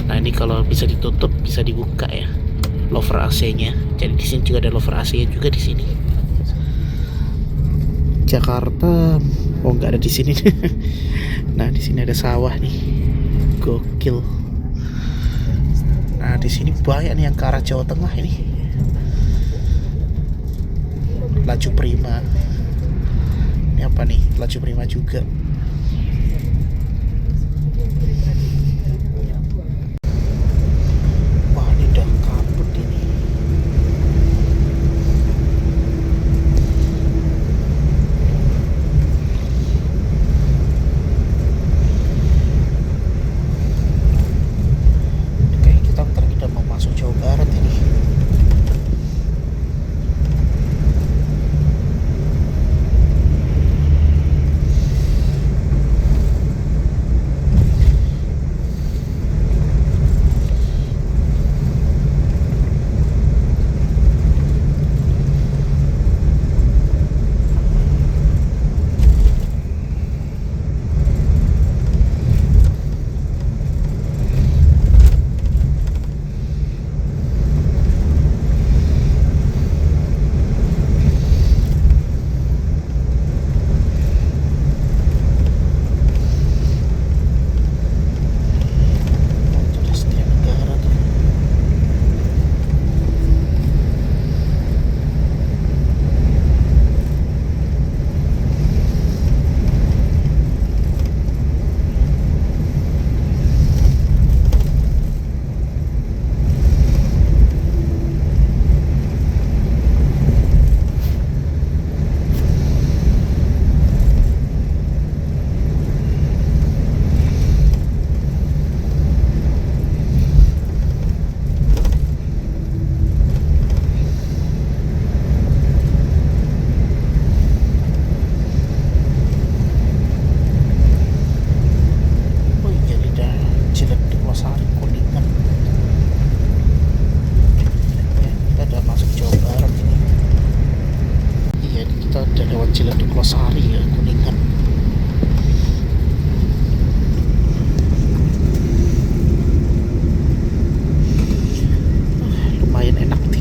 nah ini kalau bisa ditutup bisa dibuka ya, lover AC-nya. Jadi di sini juga ada lover AC-nya juga di sini. Jakarta, oh nggak ada di sini. Nah di sini ada sawah nih, gokil. Nah di sini banyak nih yang ke arah Jawa Tengah ini. Laju Prima. Ini apa nih? Laju Prima juga. Wah ini udah kabut ini. Jawa Barat ini.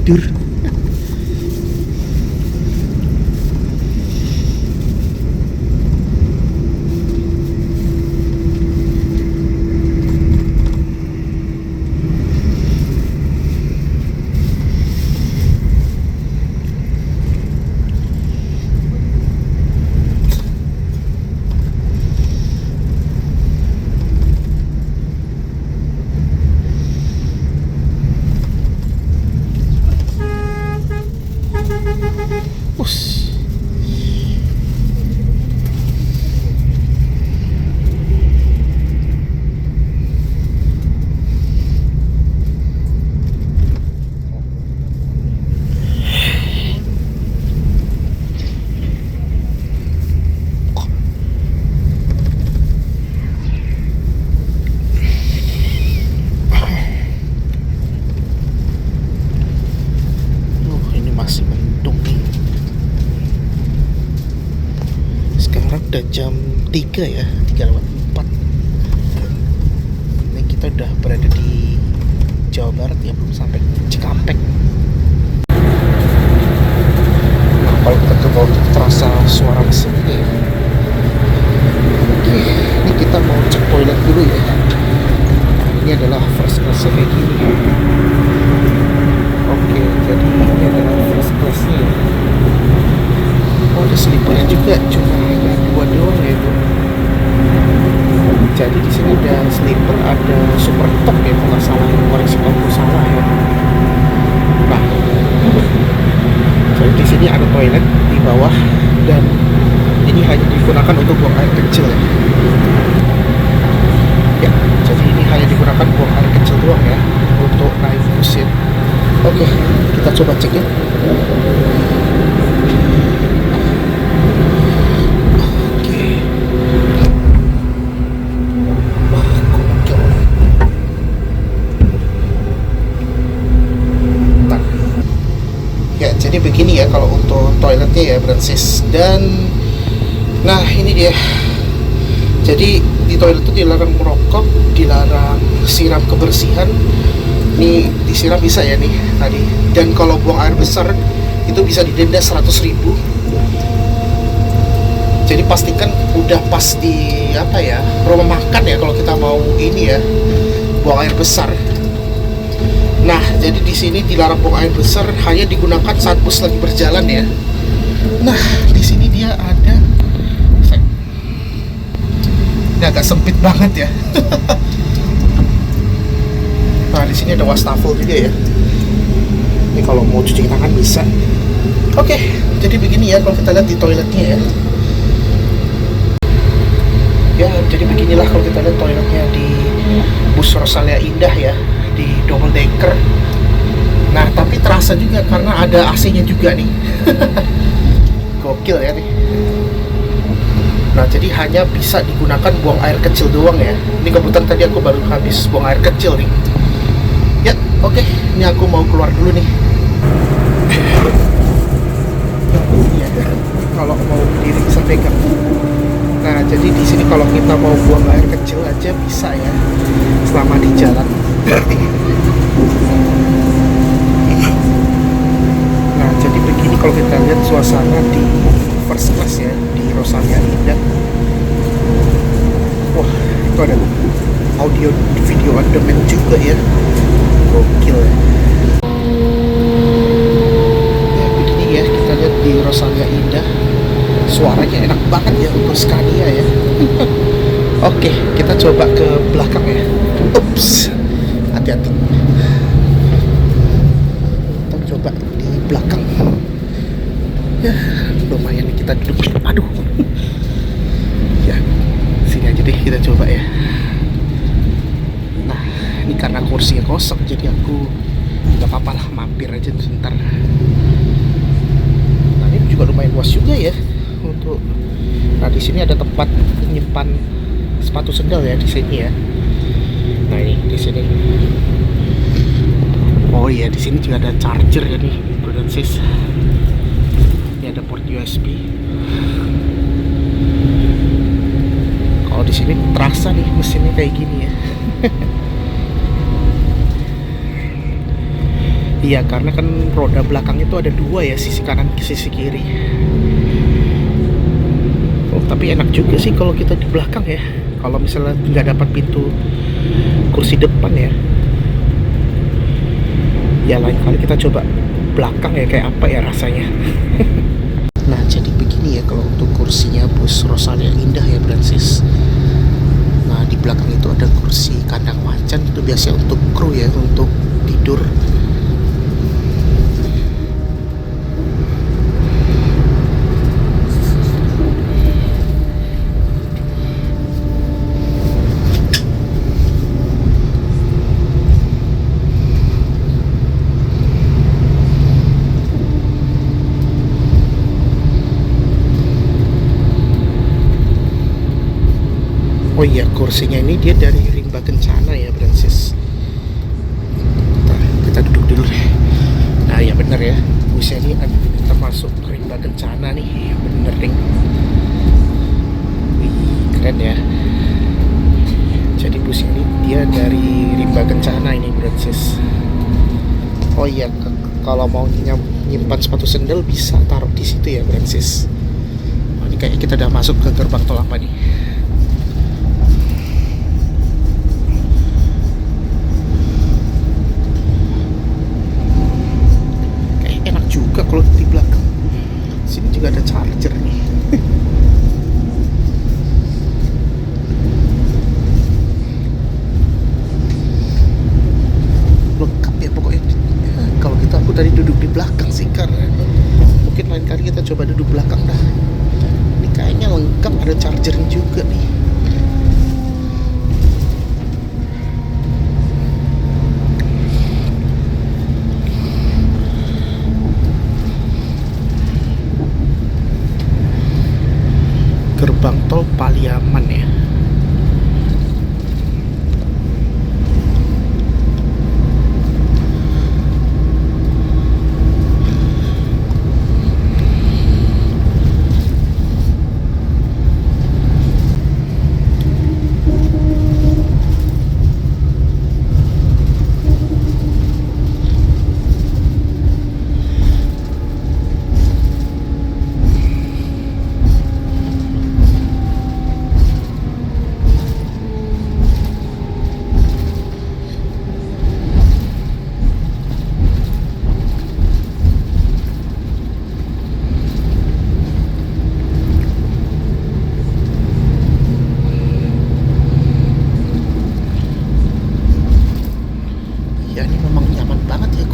tidur. Us. Ini masih mendung nih. Sekarang udah jam 3 ya, 3:04. Ini kita udah berada di Jawa Barat ya, belum sampai Cikampek. Nah, kalau kita ke bawah itu terasa suara mesinnya ya. Oke, ini kita mau cek toilet dulu ya. Ini adalah first class kayak gini. Oke, jadi ini adalah first class-nya ya. Oh, ada sleepernya juga, cuma hanya 2 doang ya itu. Jadi di sini ada sleeper, ada super top ya kalau nggak salah, koreksi kalau nggak salah ya. Nah, jadi di sini ada toilet di bawah dan ini hanya digunakan untuk buang air kecil ya. Ya, jadi ini hanya digunakan buang air kecil doang ya, untuk naik mesin. Oke, kita coba cek ya. Ya, jadi begini ya kalau untuk toiletnya ya, Bransis. Dan nah, ini dia. Jadi di toilet itu dilarang merokok, dilarang siram kebersihan. Ini disiram bisa ya nih tadi. Dan kalau buang air besar itu bisa didenda 100.000. Jadi pastikan udah pas di apa ya, rumah makan ya kalau kita mau ini ya, buang air besar. Nah, jadi di sini dilarang buang air besar, hanya digunakan saat bus lagi berjalan ya. Nah, di sini dia ada. Ini agak sempit banget ya. Nah, di sini ada wastafel juga ya. Ini kalau mau cuci tangan bisa. Oke, jadi begini ya kalau kita lihat di toiletnya ya. Ya, jadi beginilah kalau kita lihat toiletnya di bus Rosalia Indah ya, di double decker. Nah, tapi terasa juga karena ada AC-nya juga nih. Gokil ya nih. Nah, jadi hanya bisa digunakan buang air kecil doang ya. Ini kebetulan tadi aku baru habis buang air kecil nih. Ya, oke. Ini aku mau keluar dulu nih. Ya, kalau mau berdiri bisa pegang. Nah, jadi di sini kalau kita mau buang air kecil aja bisa ya, selama di jalan. Nah, jadi begini kalau kita lihat suasana di first class ya, di Rosalia Indah. Wah, itu ada audio video on demand juga ya. Gokil ya. Ya, begini ya kita lihat di Rosalia Indah. Suaranya enak banget ya untuk Scania ya. Oke, kita coba ke belakang ya. Ups, hati-hati. Kita coba di belakang. Ya, lumayan kita duduk. Aduh. Ya, sini aja deh kita coba ya. Nah, ini karena kursinya kosong, jadi aku nggak apa-apa lah, mampir aja sebentar. Nah, ini juga lumayan luas juga ya untuk. Nah, di sini ada tempat menyimpan sepatu sendal ya di sini ya. Nah, ini di sini. Oh iya, di sini juga ada charger ya nih, brother sis. Ini ada port USB. Kalau di sini terasa nih mesinnya kayak gini ya. Iya, karena kan roda belakang itu ada dua ya, sisi kanan sisi kiri. Oh, tapi enak juga sih kalau kita di belakang ya. Kalau misalnya nggak dapat pintu kursi depan ya. Ya lain kali kita coba belakang ya, kayak apa ya rasanya. Nah, jadi begini ya kalau untuk kursinya bus Rosalia Indah ya, Brancis. Nah, di belakang itu ada kursi kandang macan, itu biasanya untuk kru ya, untuk tidur. Oh iya, kursinya ini dia dari rimba kencana ya, Brancis. Nah, kita duduk dulu deh. Nah ya bener ya, busnya ini termasuk rimba kencana nih, bener ding. Wih, keren ya. Jadi busnya ini dia dari rimba kencana ini, Brancis. Oh iya, kalau mau nyimpan sepatu sendal bisa taruh di situ ya, Brancis. Oh, ini kayak kita udah masuk ke gerbang tol apa nih? Kalau di belakang sini juga ada charger nih. Lengkap ya pokoknya. Kalau aku tadi duduk di belakang sih, karena mungkin lain kali kita coba duduk belakang dah. Ini kayaknya lengkap, ada chargernya juga nih. Gerbang tol Paliaman ya.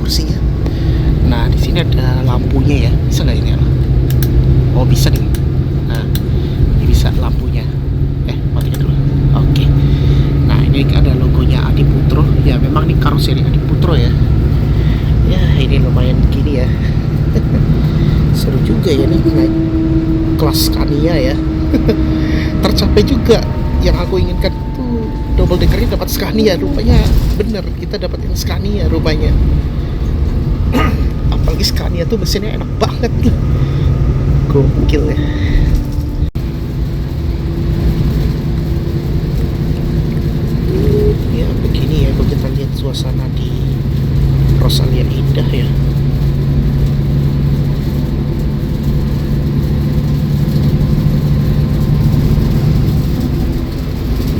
Kursinya. Nah, di sini ada lampunya ya. Bisa nggak ini? Oh, bisa nih. Nah, ini bisa lampunya. Matikan dulu. Oke. Nah, ini ada logonya Adiputro. Ya, memang ini karoseri Adiputro ya. Ya, ini lumayan gini ya. Seru juga ya nih naik kelas Scania ya. Tercapai juga yang aku inginkan tuh, double decker ini dapat Scania. Rupanya bener, kita dapat yang Scania rupanya. Apalagi Scania tuh mesinnya enak banget, gokil ya. Ya begini ya kalau kita lihat suasana di Rosalia Indah ya.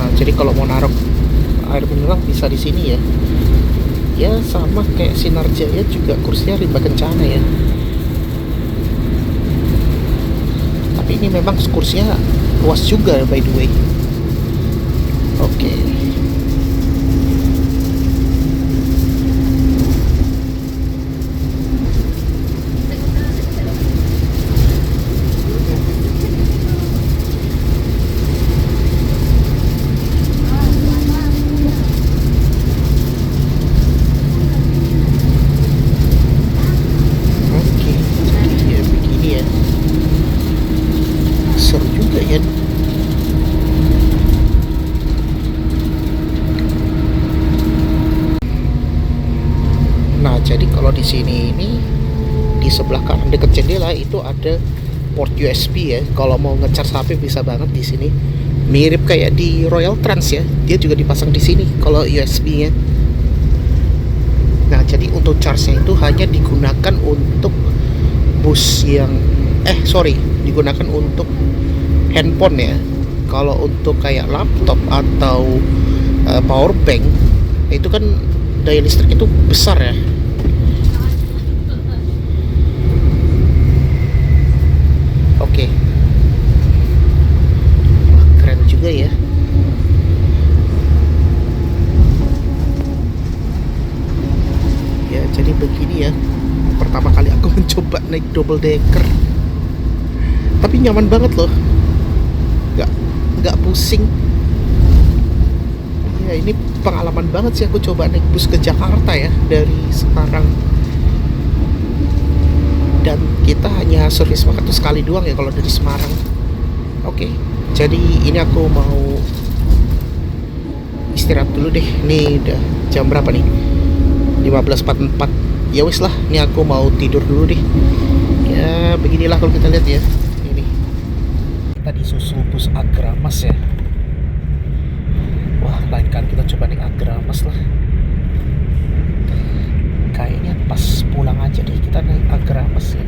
Nah, jadi kalau mau naruh air mineral bisa di sini ya. Ya sama kayak Sinar Jaya juga kursinya rimba kencana ya. Tapi ini memang kursinya luas juga by the way. Oke. Seru juga ya. Nah, jadi kalau di sini ini di sebelah kanan dekat jendela itu ada port USB ya. Kalau mau ngecas HP bisa banget di sini. Mirip kayak di Royal Trans ya. Dia juga dipasang di sini kalau USB-nya. Nah, jadi untuk charge-nya itu hanya digunakan untuk bus yang digunakan untuk handphone ya. Kalau untuk kayak laptop atau power bank itu kan daya listrik itu besar ya. Oke. Wah, keren juga ya. Ya, jadi begini ya. Pertama kali aku mencoba naik double decker. Tapi nyaman banget loh. Nggak pusing. Ya, ini pengalaman banget sih aku coba naik bus ke Jakarta ya dari Semarang. Dan kita hanya servis waktu sekali doang ya kalau dari Semarang. Oke, jadi ini aku mau istirahat dulu deh. Nih udah jam berapa nih? 15.44. Ya wis lah, ini aku mau tidur dulu deh. Ya beginilah kalau kita lihat ya. Ini kita disusul bus Agramas ya. Wah, lain kali kita coba naik Agramas lah. Kayaknya pas pulang aja deh kita naik Agramas ya.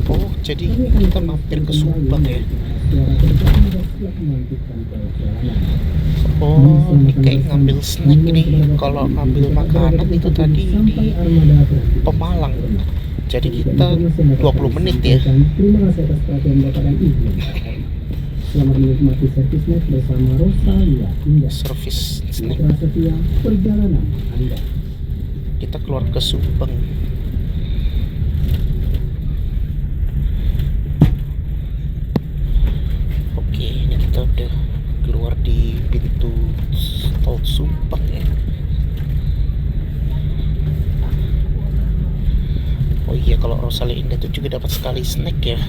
Oh, jadi kita mampir ke Subang ya. Oh, ini kayak ngambil snack nih. Kalau ngambil makanan itu tadi di Pemalang. Jadi kita 20 menit ya. Terima kasih atas perhatian Bapak dan Ibu. Selamat menikmati servis snack bersama Rosalia hingga Servis snack. Prasetya perjalanan Anda. Kita keluar ke Subang. Oke, ini kita udah keluar di pintu tol Subang ya. Oh iya, kalau Rosalia Indah itu juga dapat sekali snack ya.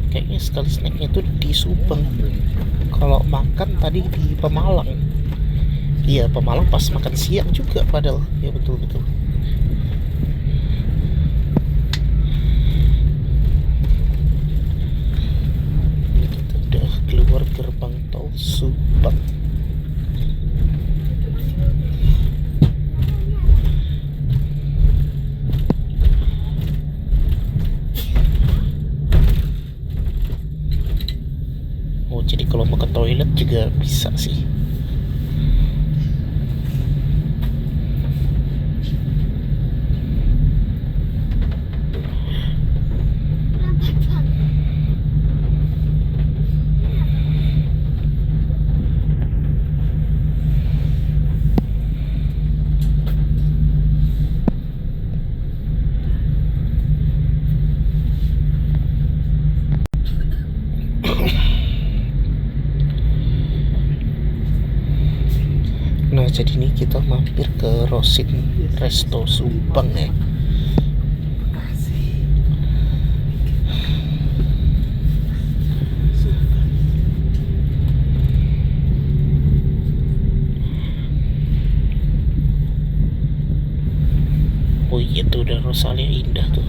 Kayaknya sekali snacknya tuh di Subang. Kalau makan tadi di Pemalang. Iya, Pemalang pas makan siang juga padahal. Ya betul-betul. Ini kita udah keluar gerbang tol Subang. Oh, jadi kalau mau ke toilet juga bisa sih. Nah, jadi ini kita mampir ke Rosin Resto Subang ya. Oh iya, tuh udah Rosalia Indah tuh.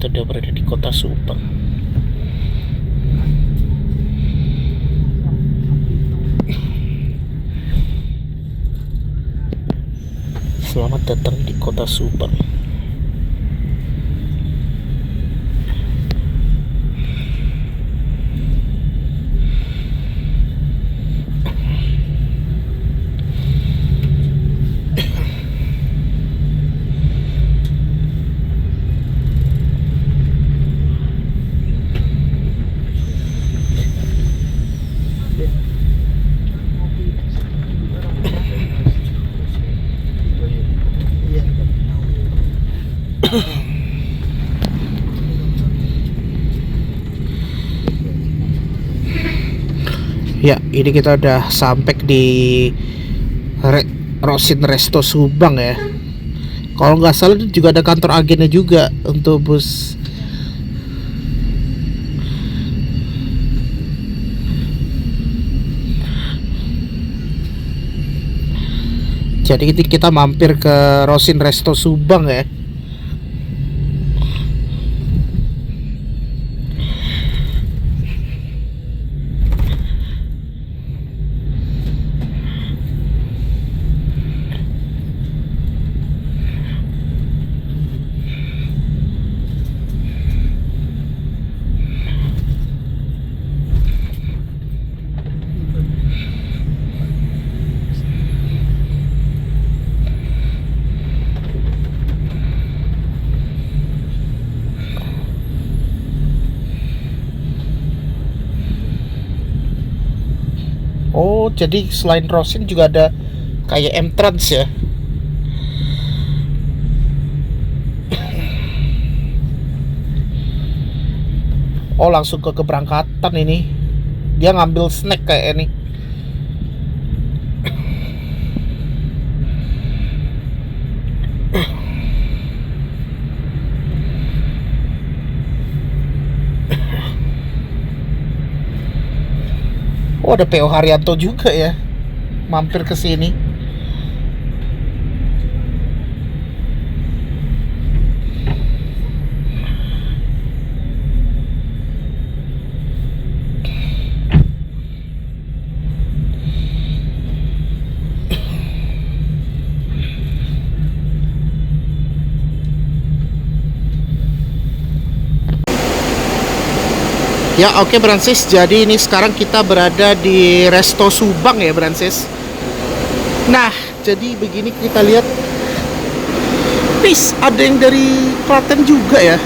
kita udah berada di kota Subang. Selamat datang di kota Subang. Ya, ini kita udah sampai di Rosin Resto Subang ya. Kalau nggak salah juga ada kantor agennya juga untuk bus. Jadi kita mampir ke Rosin Resto Subang ya. Oh, jadi selain Rosin juga ada kayak M-Trans ya. Oh, langsung ke keberangkatan ini. Dia ngambil snack kayak ini. Oh, ada PO Haryanto juga ya. Mampir ke sini. Ya, oke Bransis. Jadi ini sekarang kita berada di Resto Subang ya Bransis. Nah, jadi begini kita lihat. Nis, ada yang dari Klaten juga ya.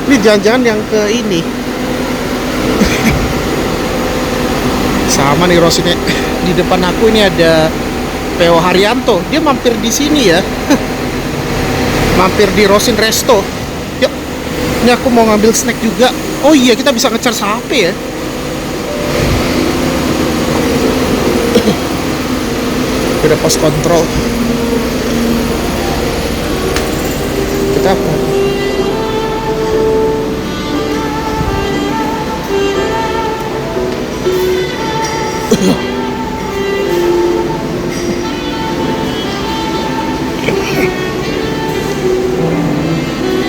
Ini jangan-jangan yang ke ini. Sama nih Rosinnya. Di depan aku ini ada PO Haryanto. Dia mampir di sini ya. Mampir di Rosin Resto. Yuk. Ini aku mau ngambil snack juga. Oh iya, kita bisa nge-charge HP ya. Ada pos kontrol. Kita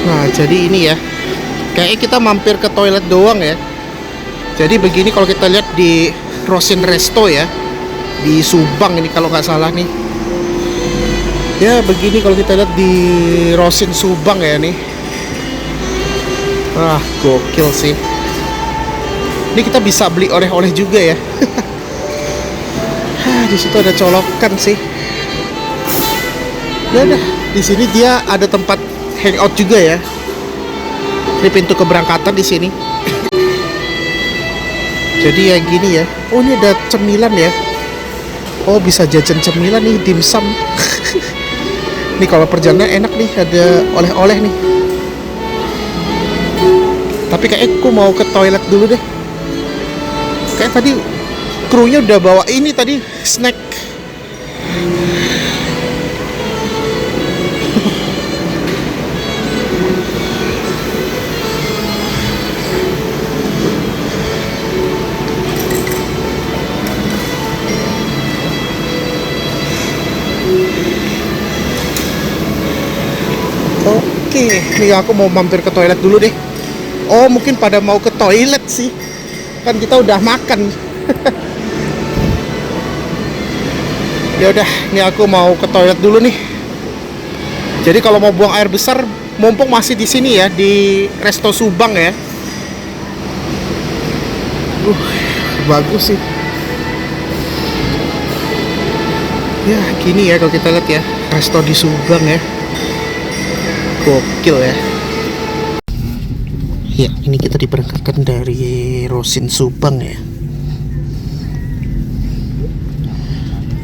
Nah, jadi ini ya. Kayaknya kita mampir ke toilet doang ya. Jadi begini kalau kita lihat di Rosin Resto ya, di Subang ini kalau nggak salah nih. Ya begini kalau kita lihat di Rosin Subang ya nih. Wah, gokil sih. Ini kita bisa beli oleh-oleh juga ya. Di situ ada colokan sih. Ya udah, di sini dia ada tempat hangout juga ya. Ini pintu keberangkatan di sini. Jadi ya gini ya. Oh, ini ada cemilan ya. Oh, bisa jajan cemilan nih, dimsum. Nih kalau perjalanan enak nih, ada oleh-oleh nih. Tapi kayaknya aku mau ke toilet dulu deh. Kayak tadi krunya udah bawa ini tadi, snack. Oh, Oke, nih aku mau mampir ke toilet dulu deh. Oh, mungkin pada mau ke toilet sih. Kan kita udah makan. Ya udah, nih aku mau ke toilet dulu nih. Jadi kalau mau buang air besar, mumpung masih di sini ya, di Resto Subang ya. Bagus sih. Ya, gini ya kalau kita lihat ya, resto di Subang ya. Gokil ya. Ya, ini kita diberangkatkan dari Rosin Subang ya.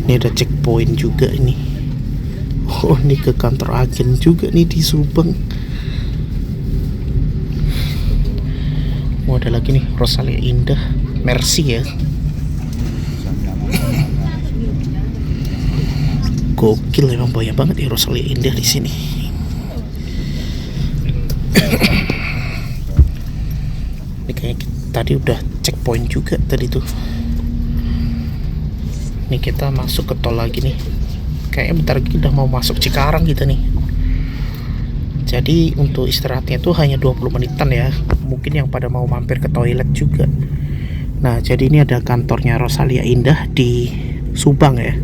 Ini ada checkpoint juga ini. Oh, ini ke kantor agen juga nih di Subang. Oh, ada lagi nih Rosalia Indah, Mercy ya. Gokil, emang banyak banget ya Rosalia Indah di sini. Ini kayak tadi udah checkpoint juga tadi tuh. Nih kita masuk ke tol lagi nih. Kayaknya bentar lagi udah mau masuk Cikarang kita nih. Jadi untuk istirahatnya tuh hanya 20 menitan ya. Mungkin yang pada mau mampir ke toilet juga. Nah, jadi ini ada kantornya Rosalia Indah di Subang ya.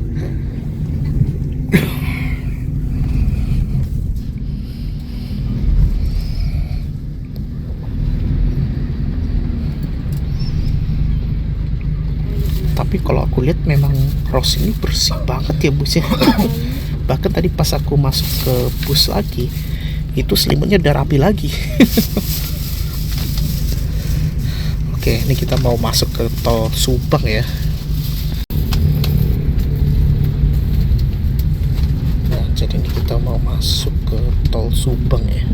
Tapi kalau aku lihat memang Ros ini bersih banget ya busnya. Bahkan tadi pas aku masuk ke bus lagi, itu selimutnya udah rapi lagi. Oke, ini kita mau masuk ke tol Subang ya. Nah, jadi ini kita mau masuk ke tol Subang ya.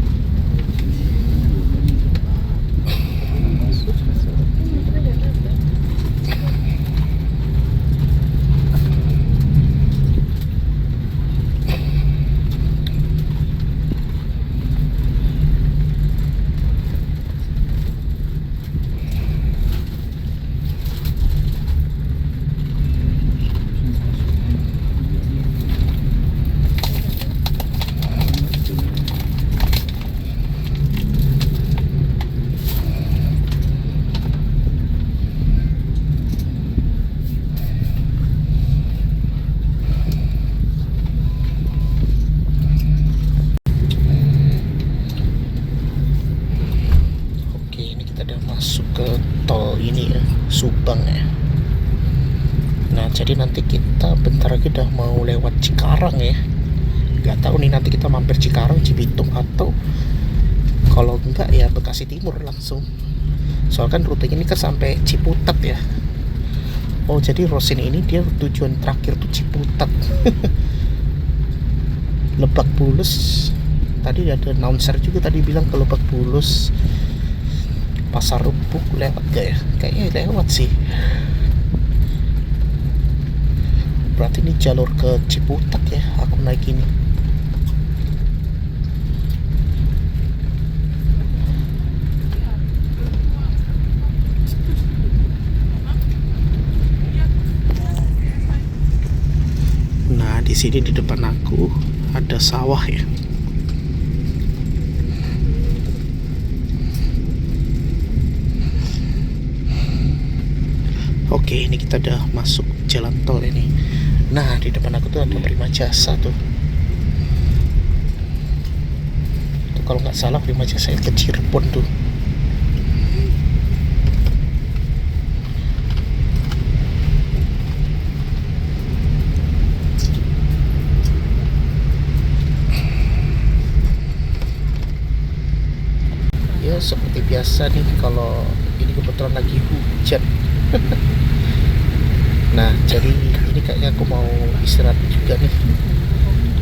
Masuk ke tol ini ya, Subang ya. Nah, jadi nanti kita bentar lagi udah mau lewat Cikarang ya. Gak tahu nih nanti kita mampir Cikarang, Cibitung, atau kalau enggak ya Bekasi Timur langsung. Soalnya kan rutenya ini kan sampai Ciputat ya. Oh, jadi Rosin ini dia tujuan terakhir tuh Ciputat. Lebak Bulus. Tadi ada announcer juga tadi bilang ke Lebak Bulus. Pasar Rebo lewat gak ya? Kayaknya lewat sih. Berarti ini jalur ke Ciputat ya, aku naik ini. Nah, di sini di depan aku ada sawah ya. Oke, ini kita udah masuk jalan tol ini. Nah, di depan aku tuh ada Prima Jasa tuh. Tuh kalau nggak salah Prima Jasa ke Cirebon tuh. Ya seperti biasa nih, kalau ini kebetulan lagi hujan. Nah, jadi ini kayaknya aku mau istirahat juga nih,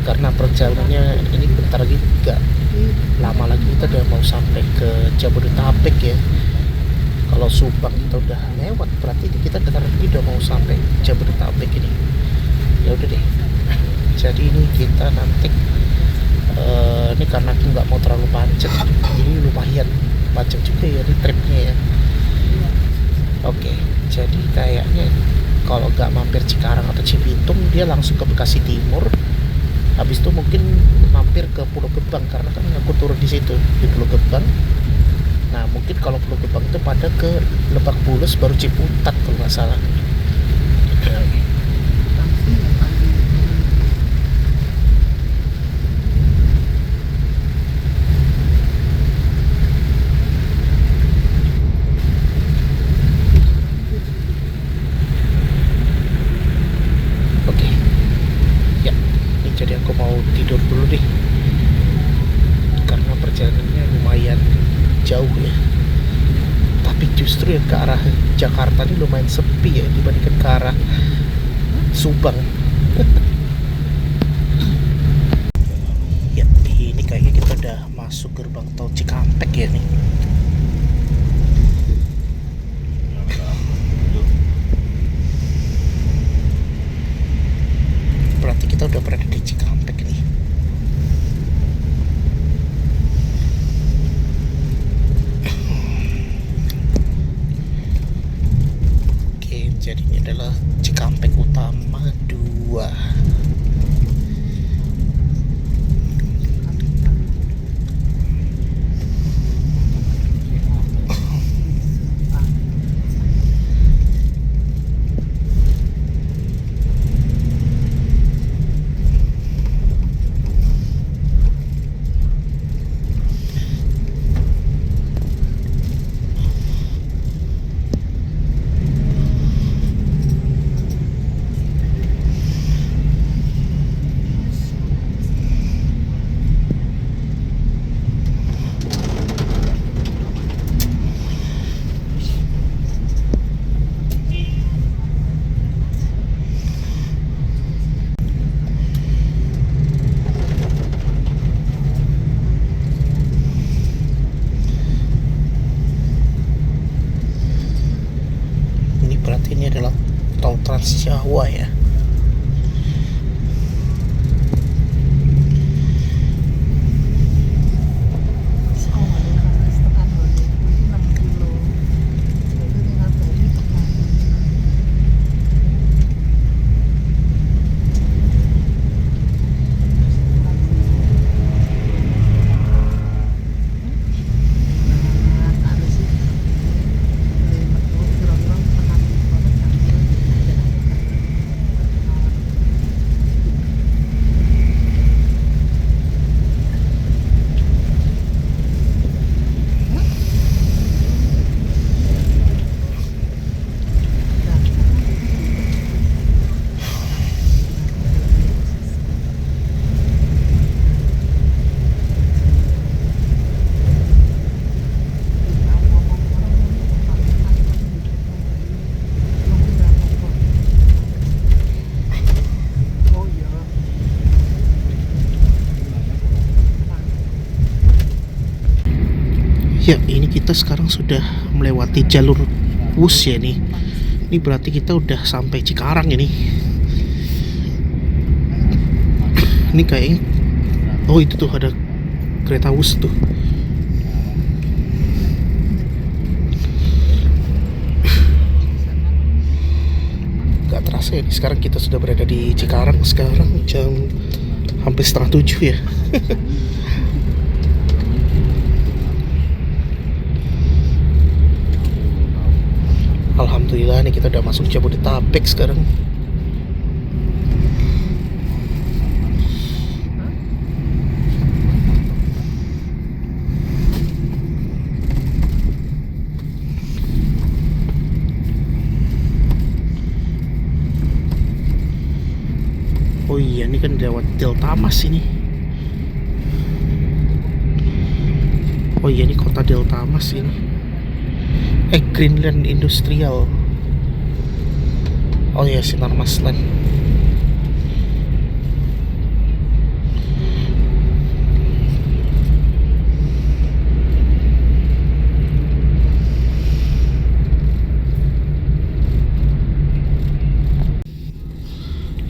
karena perjalanannya ini bentar lagi, gak lama lagi kita udah mau sampai ke Jabodetabek ya. Kalau Subang kita udah lewat, berarti kita bentar lagi udah mau sampai Jabodetabek ini. Ya udah deh. Jadi ini kita nanti ini karena aku nggak mau terlalu panjang, ini lumayan panjang juga ya ini tripnya ya. Oke, jadi kayaknya kalau nggak mampir Cikarang atau Cibitung, dia langsung ke Bekasi Timur. Habis itu mungkin mampir ke Pulau Gebang, karena kan aku turun di situ di Pulau Gebang. Nah mungkin kalau Pulau Gebang itu pada ke Lebak Bulus baru Ciputat kalau nggak salah. Oke, ya, ini jadi aku mau tidur dulu deh, karena perjalanannya lumayan jauh ya. Tapi justru yang ke arah Jakarta ini lumayan sepi ya dibandingkan ke arah Subang. Ya, ini kayaknya kita udah masuk gerbang tol Cikampek ya nih. Berarti kita udah berada di Cikampek nih. Oke, jadi ini adalah Cikampek Utama 2. Berarti ini adalah tol Trans Jawa ya. Ya, ini kita sekarang sudah melewati jalur Wus ya nih. Ini berarti kita udah sampai Cikarang ini. Ini kayaknya, oh itu tuh ada kereta Wus tuh. Gak terasa ya, sekarang kita sudah berada di Cikarang. Sekarang jam hampir 6:30 ya. Alhamdulillah nih kita udah masuk Jabodetabek sekarang. Oh iya, ini kan lewat Deltamas ini. Oh iya, ini kota Deltamas ini. Greenland Industrial. Oh ya, Sinarmas Land.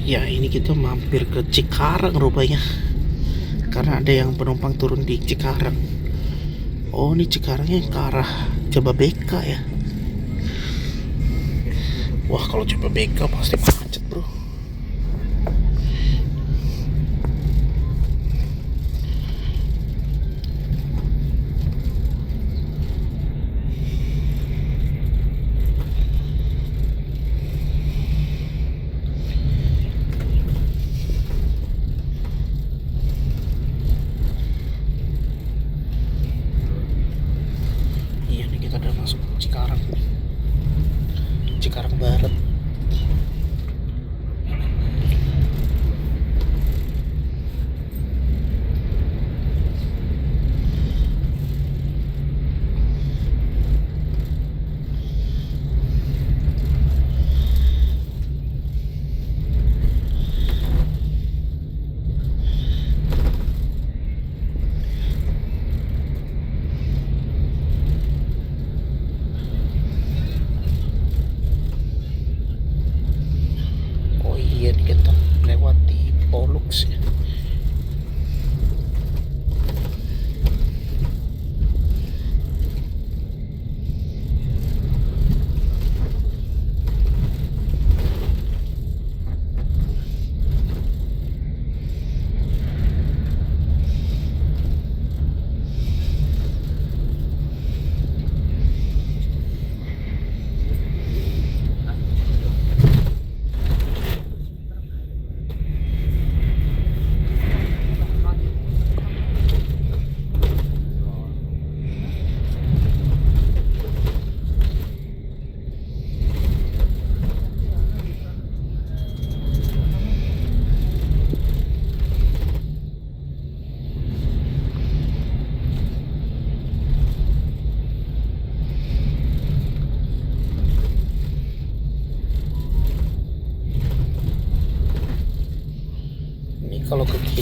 Ya, ini kita mampir ke Cikarang rupanya, karena ada yang penumpang turun di Cikarang. Oh, ini Cikarangnya ke arah Jababeka ya. Wah, kalau Jababeka pasti macet bro.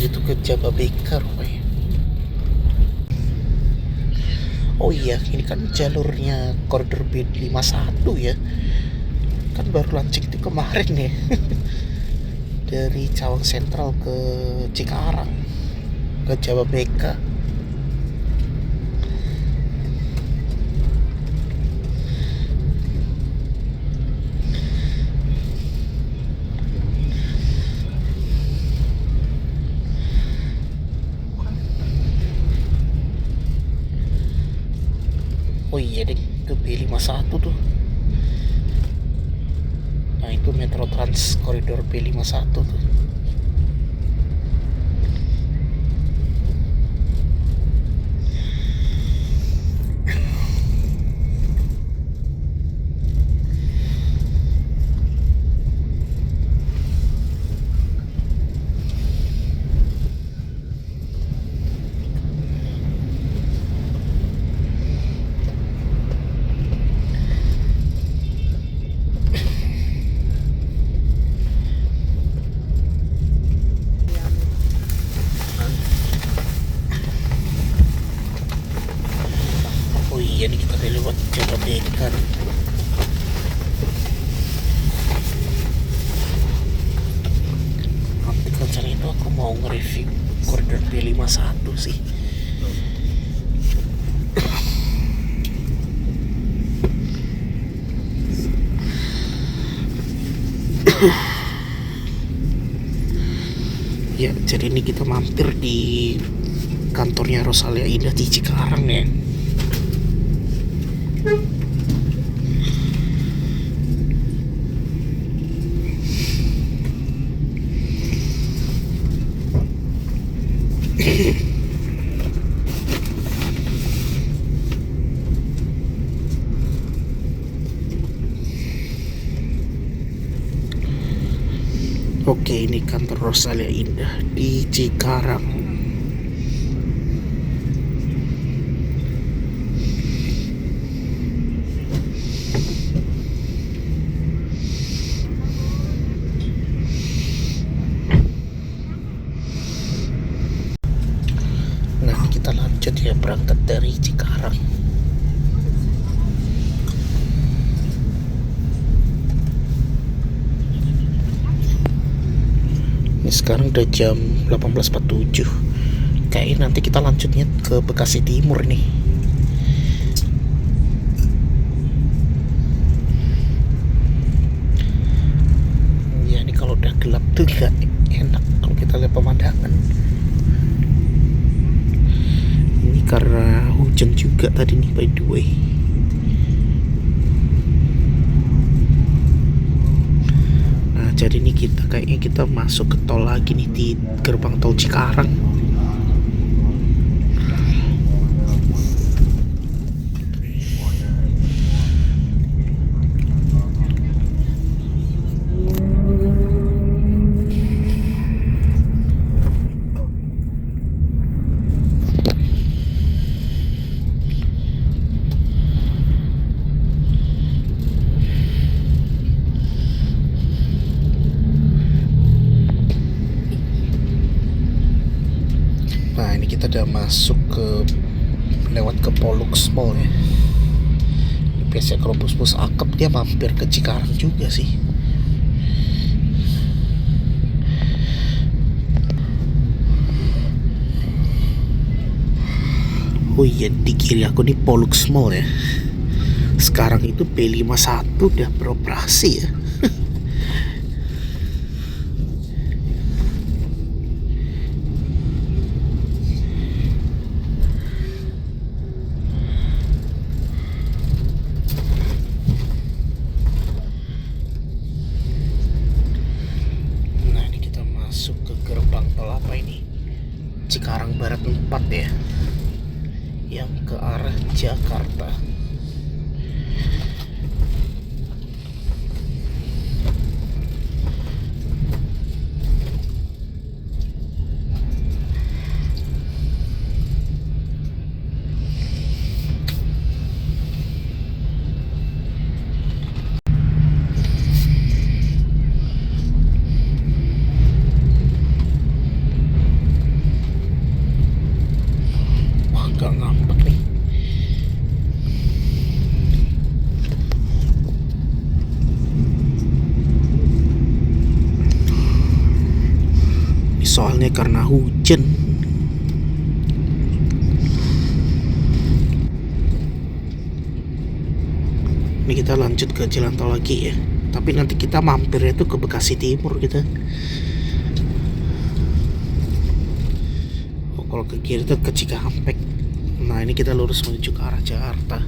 kiri tuh ke Jababeka rupanya. Oh iya, ini kan jalurnya koridor B51 ya. Kan baru launching itu kemarin ya. Dari Cawang Sentral ke Cikarang ke Jababeka. Oh iya deh, ke B51 tuh. Nah itu Metro Trans koridor B51 tuh. Oh iya nih kita udah lewat Jababeka. Nanti rencana itu aku mau nge-review koridor B51 sih. Ya, jadi ini kita mampir di kantornya Rosalia Indah di Cikarang ya. Oke, ini kantor Rosalia Indah di Cikarang. Nah, kita lanjut ya berangkat dari Cikarang. Ini sekarang udah jam 18.47. Kayaknya nanti kita lanjutnya ke Bekasi Timur nih. Ya ini kalau udah gelap tuh gak enak kalau kita lihat pemandangan. Ini karena hujan juga tadi nih by the way. Jadi ini kayaknya kita masuk ke tol lagi nih di gerbang tol Cikarang. Nah ini kita udah masuk ke lewat ke Pollux Mall ya. Biasanya kalau bus-bus akap dia mampir ke Cikarang juga sih. Oh iya, di kiri aku di Pollux Mall ya. Sekarang itu B51 udah beroperasi ya. Masuk ke gerbang tol apa ini? Cikarang Barat 4 ya, yang ke arah Jakarta. agak ngambek nih. Ini soalnya karena hujan. Ini kita lanjut ke jalan tol lagi ya. Tapi nanti kita mampirnya tuh ke Bekasi Timur kita. Oh, kalau ke kiri tuh ke Cikampek. Nah, ini kita lurus menuju ke arah Jakarta.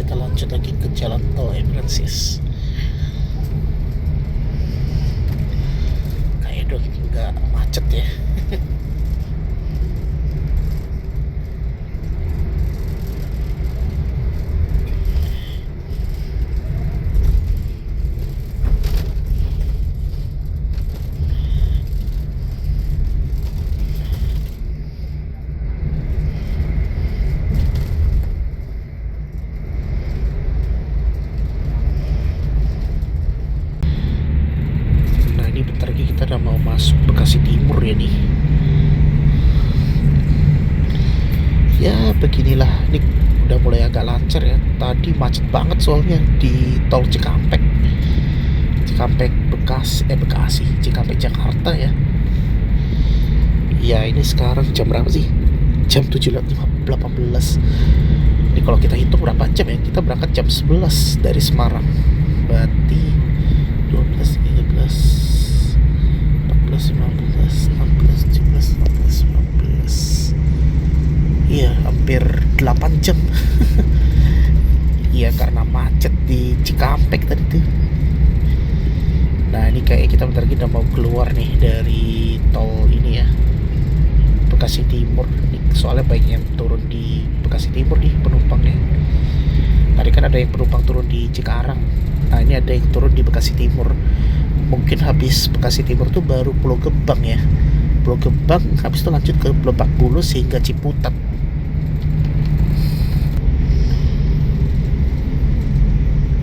Lanjut lagi ke jalan tol ya Francis. Kayak udah nggak macet ya. Bentar lagi kita udah mau masuk Bekasi Timur ya nih. Ya beginilah, ini udah mulai agak lancar ya. Tadi macet banget soalnya di tol Cikampek Bekasi Cikampek Jakarta ya. Ya ini sekarang jam berapa sih? Jam 7.18. Ini kalau kita hitung berapa jam ya? Kita berangkat jam 11 dari Semarang. Berarti 12, 13, 14, 15, 16, 17, 18, 19. Iya, hampir 8 jam. Iya, karena macet di Cikampek tadi tuh. Nah, ini kayak kita bentar lagi udah mau keluar nih dari tol ini ya, Bekasi Timur. Ini soalnya banyak yang turun di Bekasi Timur nih penumpangnya. Tadi kan ada yang penumpang turun di Cikarang. Nah, ini ada yang turun di Bekasi Timur. Mungkin habis Bekasi Timur tuh baru Pulau Gebang ya. Pulau Gebang habis itu lanjut ke Lebak Bulus hingga Ciputat.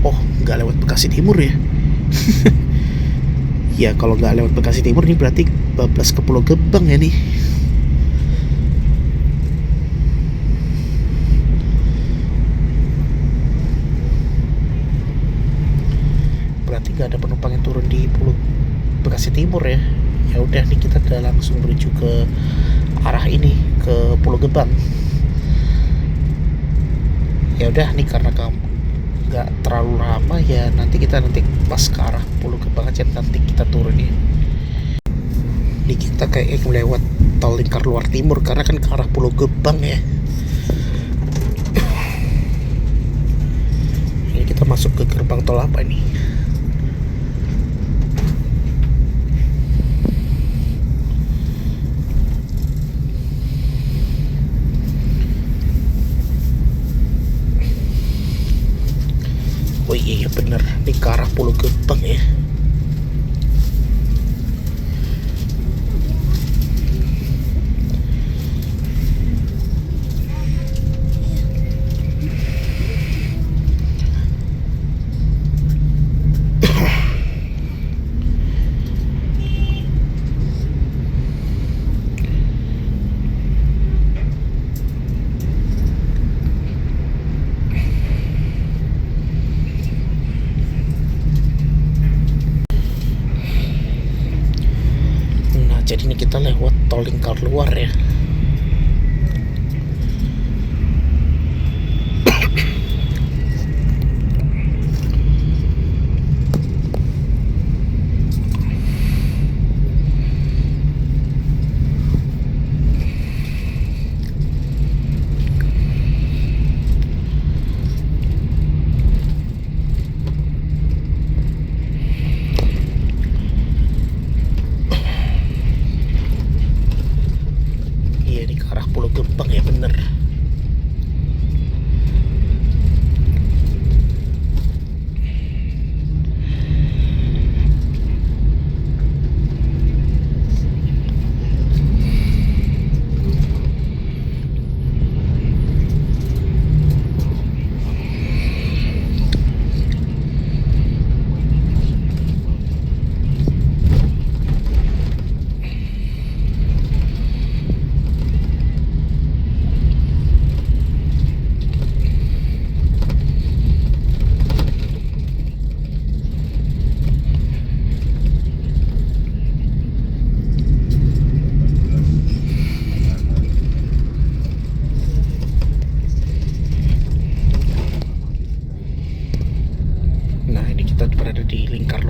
Oh, nggak lewat Bekasi Timur ya. Ya kalau nggak lewat Bekasi Timur nih berarti bablas ke Pulau Gebang ya nih. Berarti nggak ada penumpang yang turun di Pulau Bekasi Timur ya. Ya udah nih kita udah langsung menuju ke arah ini, ke Pulau Gebang. Ya udah nih karena kamu nggak terlalu lama ya, nanti pas ke arah Pulau Gebang aja nanti kita turun ya. Ini kita kayak melewat tol lingkar luar timur karena kan ke arah Pulau Gebang ya. Ini kita masuk ke gerbang tol apa nih? Oh iya bener, ini ke arah Pulau Gebang ya. Jadi ini kita lewat tol lingkar luar ya.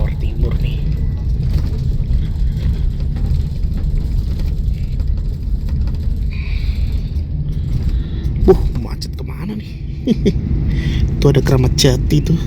keluar timur nih. Macet kemana nih? Tuh ada Keramat Jati tuh.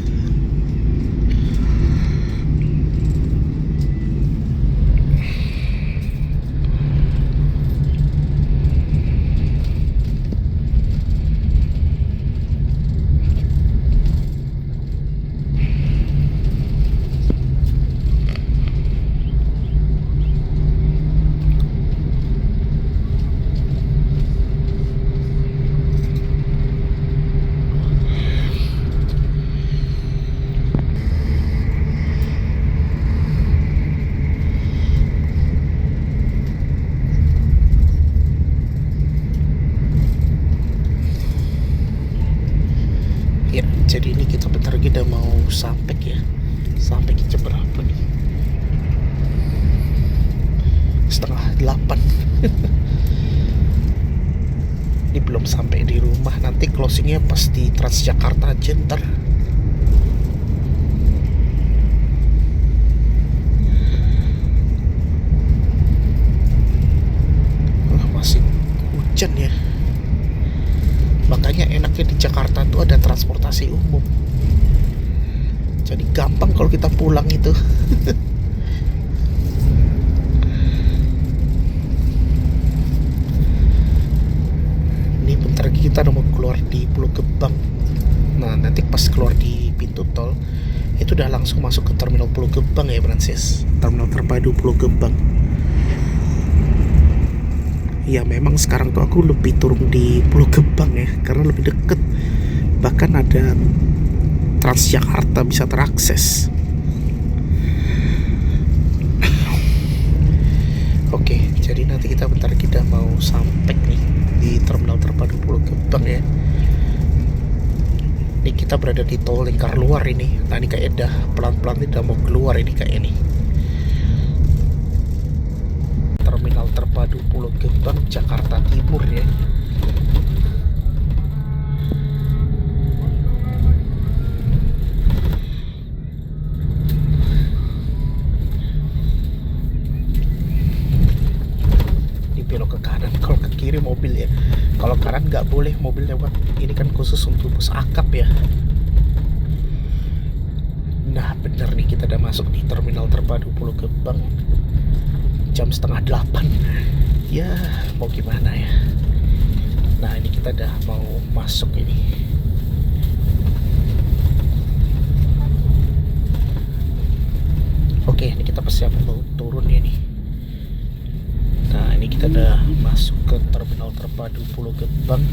Ya, jadi ini kita bentar lagi udah mau sampai ya. Sampai ke jam berapa nih? 7:30. Ini belum sampai di rumah. Nanti closingnya pas di Transjakarta aja ntar. Masih hujan ya. Makanya enaknya di Jakarta tuh ada transportasi umum. Jadi gampang kalau kita pulang itu. Ini bentar lagi kita udah mau keluar di Pulau Gebang. Nah, nanti pas keluar di pintu tol itu udah langsung masuk ke terminal Pulau Gebang ya, Francis. Terminal terpadu Pulau Gebang. Ya memang sekarang tuh aku lebih turun di Pulau Gebang ya, karena lebih deket. Bahkan ada Transjakarta bisa terakses. Oke, jadi nanti kita bentar lagi udah mau sampai nih di terminal terpadu Pulau Gebang ya. Ini kita berada di tol lingkar luar ini. Nah ini kayak udah pelan-pelan udah mau keluar ini kayak ini. Terminal terpadu Pulau Gebang, Jakarta Timur ya. Ini belok ke kanan, kalau ke kiri mobil ya. Kalau kanan nggak boleh mobil lewat. Ini kan khusus untuk bus akap ya. Nah bener nih, kita udah masuk di terminal terpadu Pulau Gebang. Jam 7:30. Ya mau gimana ya. Nah ini kita udah mau masuk ini. Oke, ini kita persiapan mau turun ya nih. Nah ini kita udah masuk ke terminal terpadu Pulau Gebang.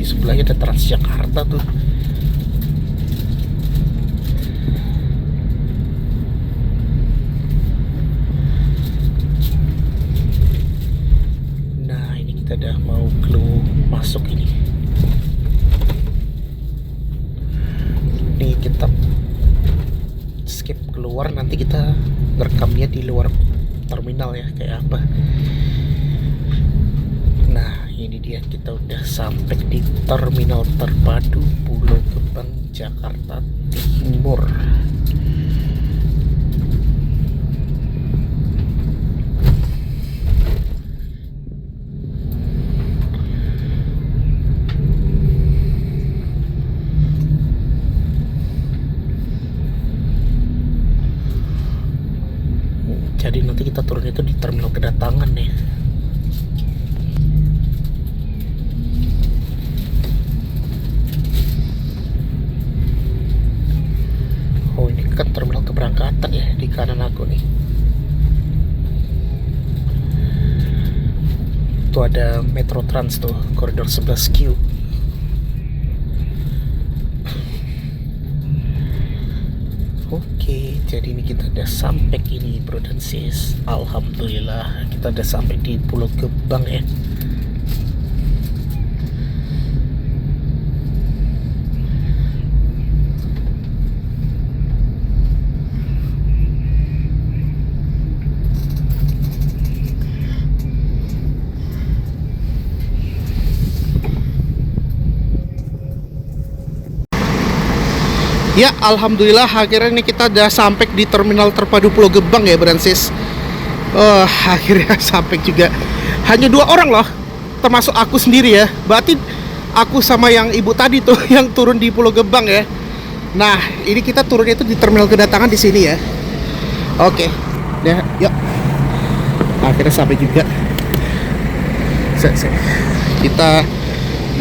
Sebelahnya ada Transjakarta tuh. Nah ini kita udah mau masuk ini. Nih kita skip keluar, nanti kita rekamnya di luar terminal ya kayak apa. Nah ini dia, kita udah sampai di terminal terpadu Pulau Gebang, Jakarta Timur. Jadi nanti kita turun itu di terminal kedatangan nih. Kan terminal keberangkatan ya di kanan aku nih. Tuh ada Metro Trans tuh, koridor 11Q. Oke, jadi ini kita udah sampai ini bro dan sis. Alhamdulillah kita udah sampai di Pulau Gebang ya. Ya, alhamdulillah akhirnya ini kita udah sampai di terminal terpadu Pulau Gebang ya, Bransis. Oh, akhirnya sampai juga. Hanya 2 orang loh, termasuk aku sendiri ya. Berarti aku sama yang ibu tadi tuh yang turun di Pulau Gebang ya. Nah, ini kita turunnya itu di terminal kedatangan di sini ya. Oke, ya, yuk. Akhirnya sampai juga. Kita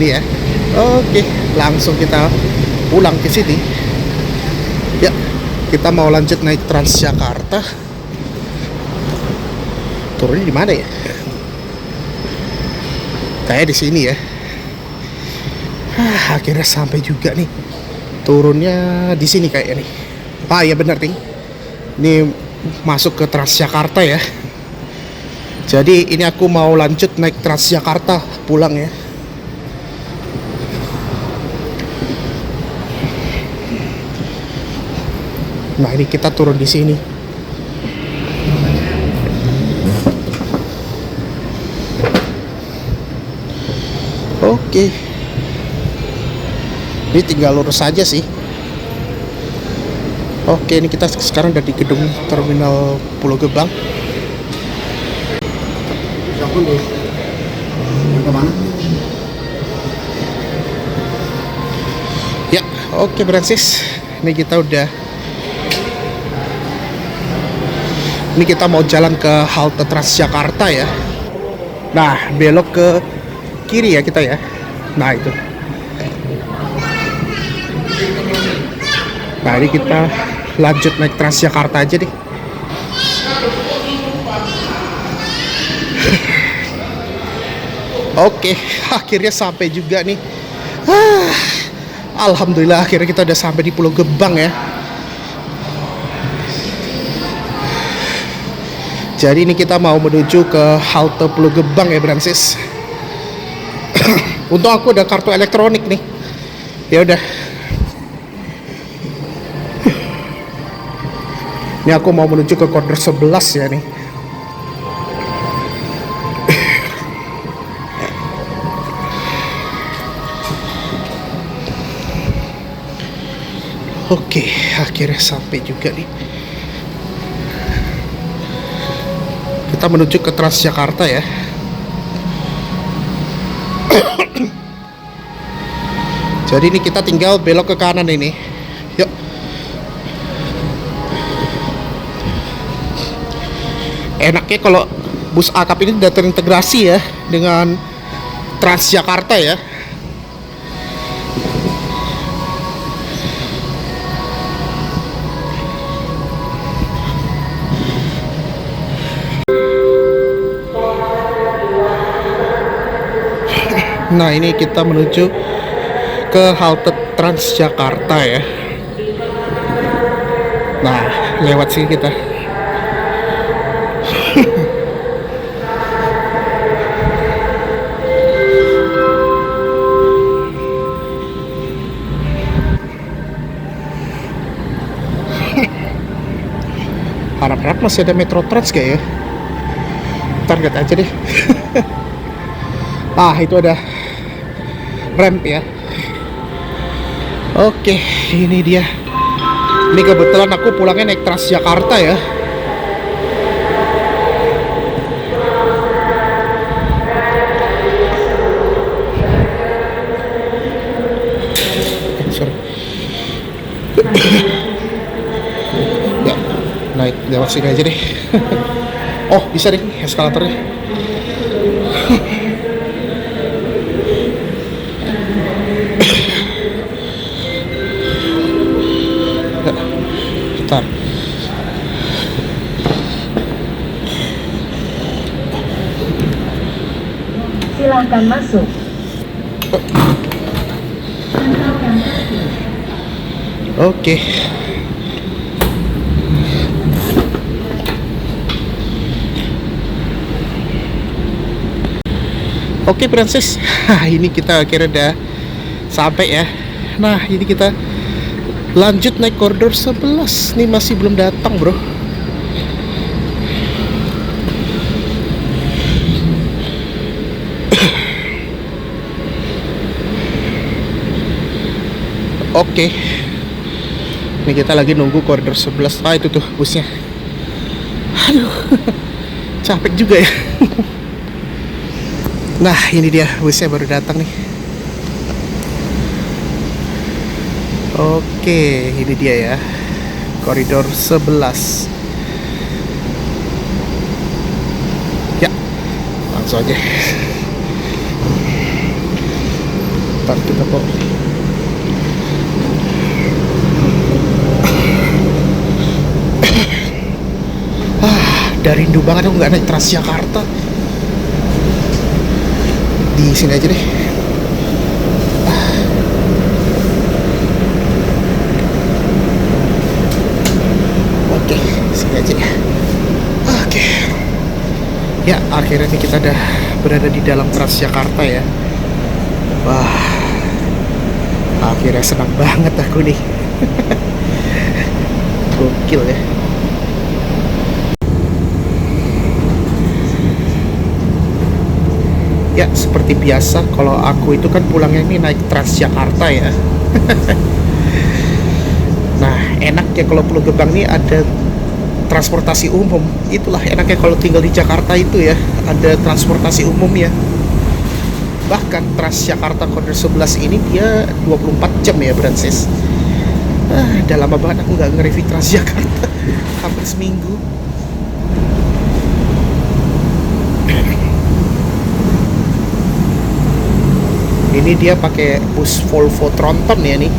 ini ya. Oke, langsung kita pulang ke sini. Ya, kita mau lanjut naik Transjakarta. Turunnya di mana ya? Kayak di sini ya. Akhirnya sampai juga nih. Turunnya di sini kayaknya nih. Ah ya benar nih. Ini masuk ke Transjakarta ya. Jadi ini aku mau lanjut naik Transjakarta pulang ya. Nah, ini kita turun di sini. Oke. Ini tinggal lurus saja sih. Oke, ini kita sekarang udah di gedung terminal Pulau Gebang. Ya, oke Bransis. Ini kita udah. Ini kita mau jalan ke halte Transjakarta ya. Nah, belok ke kiri ya kita ya. Nah, itu. Nah, ini kita lanjut naik Transjakarta aja deh. Oke, akhirnya sampai juga nih. Alhamdulillah akhirnya kita udah sampai di Pulau Gebang ya. Jadi ini kita mau menuju ke halte Pulau Gebang ya, Bransis. Untung aku ada kartu elektronik nih. Ya udah. Ini aku mau menuju ke koridor 11 ya nih. Oke, akhirnya sampai juga nih. Kita menuju ke Transjakarta ya. Jadi ini kita tinggal belok ke kanan ini. Yuk. Enaknya kalau bus akap ini sudah terintegrasi ya dengan Transjakarta ya. Nah, ini kita menuju ke halte Transjakarta ya. Nah, lewat sini kita. Harap-harap masih ada Metro Trans gak ya? Target aja deh. Ah, itu ada ramp ya. Oke, ini dia. Ini kebetulan aku pulangnya naik Transjakarta ya. Sorry. Ya, naik lewat sini aja deh. Oh, bisa deh eskalatornya. Bentar. Silakan masuk. Oke. Oke, Princess. Ini kita akhirnya udah sampai ya. Nah, ini kita lanjut naik koridor 11. Nih masih belum datang, bro. Oke. Ini kita lagi nunggu koridor 11. Ah, itu tuh busnya. Aduh, capek juga ya. Nah, ini dia busnya baru datang nih. Oke, ini dia ya, koridor 11. Ya, langsung aja. Ntar kita kok. Udah rindu banget aku nggak naik Transjakarta. Di sini aja deh. Oke, sini aja ya. Oke. Ya, akhirnya nih kita udah berada di dalam Transjakarta ya. Wah, akhirnya senang banget aku nih. Gokil ya. Ya, seperti biasa kalau aku itu kan pulangnya ini naik Transjakarta ya. Nah, enaknya kalau Pulau Gebang ini ada transportasi umum. Itulah enaknya kalau tinggal di Jakarta itu ya, ada transportasi umum ya. Bahkan Transjakarta koridor 11 ini dia 24 jam ya, Bransis. Udah lama banget aku nggak nge-review Transjakarta. Hampir seminggu. Ini dia pakai bus Volvo Tronton ya nih.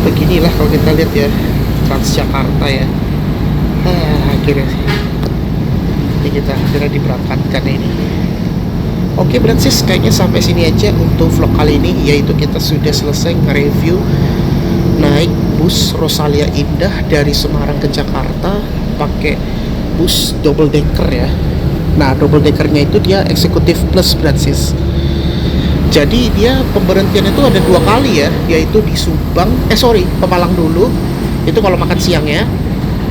Beginilah kalau kita lihat ya Transjakarta ya. Akhirnya ini kita akhirnya diberangkatkan ini. Oke Bransis, kayaknya sampai sini aja untuk vlog kali ini, yaitu kita sudah selesai nge-review naik bus Rosalia Indah dari Semarang ke Jakarta pakai bus double decker ya. Nah, double deckernya itu dia eksekutif plus Bransis. Jadi dia pemberhentian itu ada 2 kali ya, yaitu di Subang, Pemalang dulu, itu kalau makan siang ya.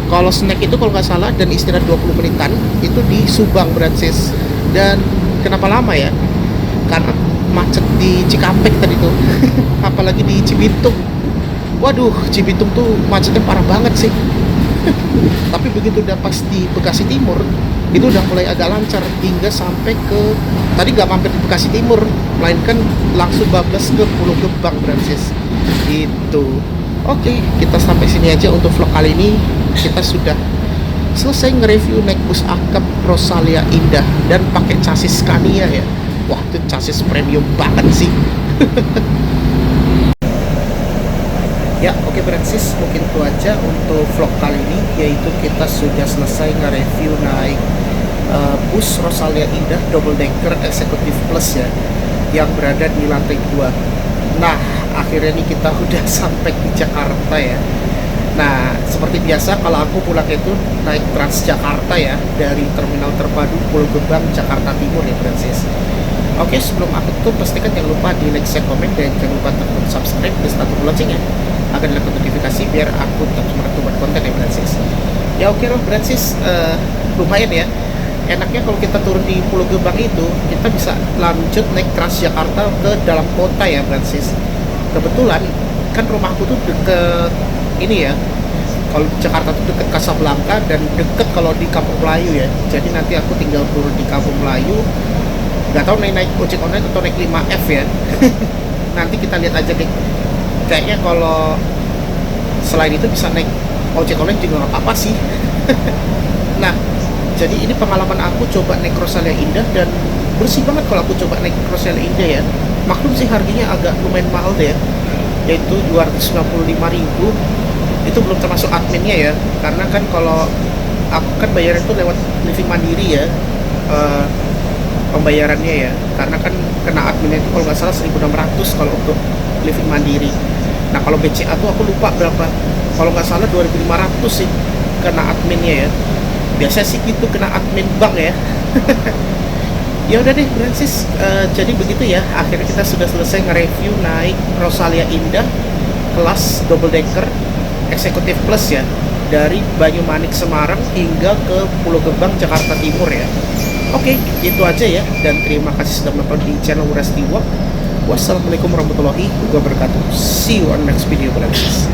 Kalau snack itu kalau nggak salah dan istirahat 20 menitan, itu di Subang Bransis. Dan kenapa lama ya? Karena macet di Cikampek tadi tuh, apalagi di Cibitung. Waduh, Cibitung tuh macetnya parah banget sih. Tapi begitu udah pas di Bekasi Timur, itu udah mulai agak lancar hingga sampai ke, tadi nggak mampir di Bekasi Timur, melainkan langsung bablas ke Pulau Gebang Bransis itu. Oke, kita sampai sini aja untuk vlog kali ini. Kita sudah selesai nge-review naik bus akap Rosalia Indah dan pakai chassis Scania ya. Wah, itu chassis premium banget sih. Ya, oke Bransis, mungkin itu aja untuk vlog kali ini, yaitu kita sudah selesai nge-review naik bus Rosalia Indah double decker eksekutif plus ya, yang berada di lantai 2. Nah, akhirnya nih kita udah sampai di Jakarta ya. Nah, seperti biasa kalau aku pulang itu naik Transjakarta ya, dari Terminal Terpadu Pulau Gebang, Jakarta Timur ya Bransis. Oke, sebelum aku tutup, pastikan jangan lupa di like, share, komen, dan jangan lupa tekan subscribe dan start loncengnya agar dapat notifikasi biar aku tetap semangat buat konten ya Bransis. Ya oke loh Bransis, lumayan ya. Enaknya kalau kita turun di Pulau Gebang itu, kita bisa lanjut naik Transjakarta ke dalam kota ya Bransis. Kebetulan kan rumahku tuh deket ini ya, kalau Jakarta tuh deket Kasablanka dan deket kalau di Kampung Melayu ya. Jadi nanti aku tinggal turun di Kampung Melayu, nggak tahu naik ojek online atau naik 5F ya. Nanti kita lihat aja deh. Kayaknya kalau selain itu bisa naik ojek online juga nggak apa-apa sih. Nah, jadi ini pengalaman aku coba naik Rosalia Indah dan bersih banget kalau aku coba naik Rosalia Indah ya. Maklum sih harganya agak lumayan mahal deh ya, yaitu 295.000. Itu belum termasuk adminnya ya, karena kan kalau aku kan bayar itu lewat Living Mandiri ya. pembayarannya ya, karena kan kena adminnya itu kalau nggak salah 1.600 kalau untuk living mandiri. Nah kalau BCA tuh aku lupa berapa, kalau nggak salah 2.500 sih kena adminnya ya. Biasa sih gitu kena admin bank ya. Ya udah deh Francis, jadi begitu ya, akhirnya kita sudah selesai nge-review naik Rosalia Indah kelas double decker eksekutif plus ya, dari Banyumanik Semarang hingga ke Pulau Gebang Jakarta Timur ya. Oke, itu aja ya, dan terima kasih sudah menonton di channel Resti Walk. Wassalamualaikum warahmatullahi wabarakatuh. See you on next video, Francis.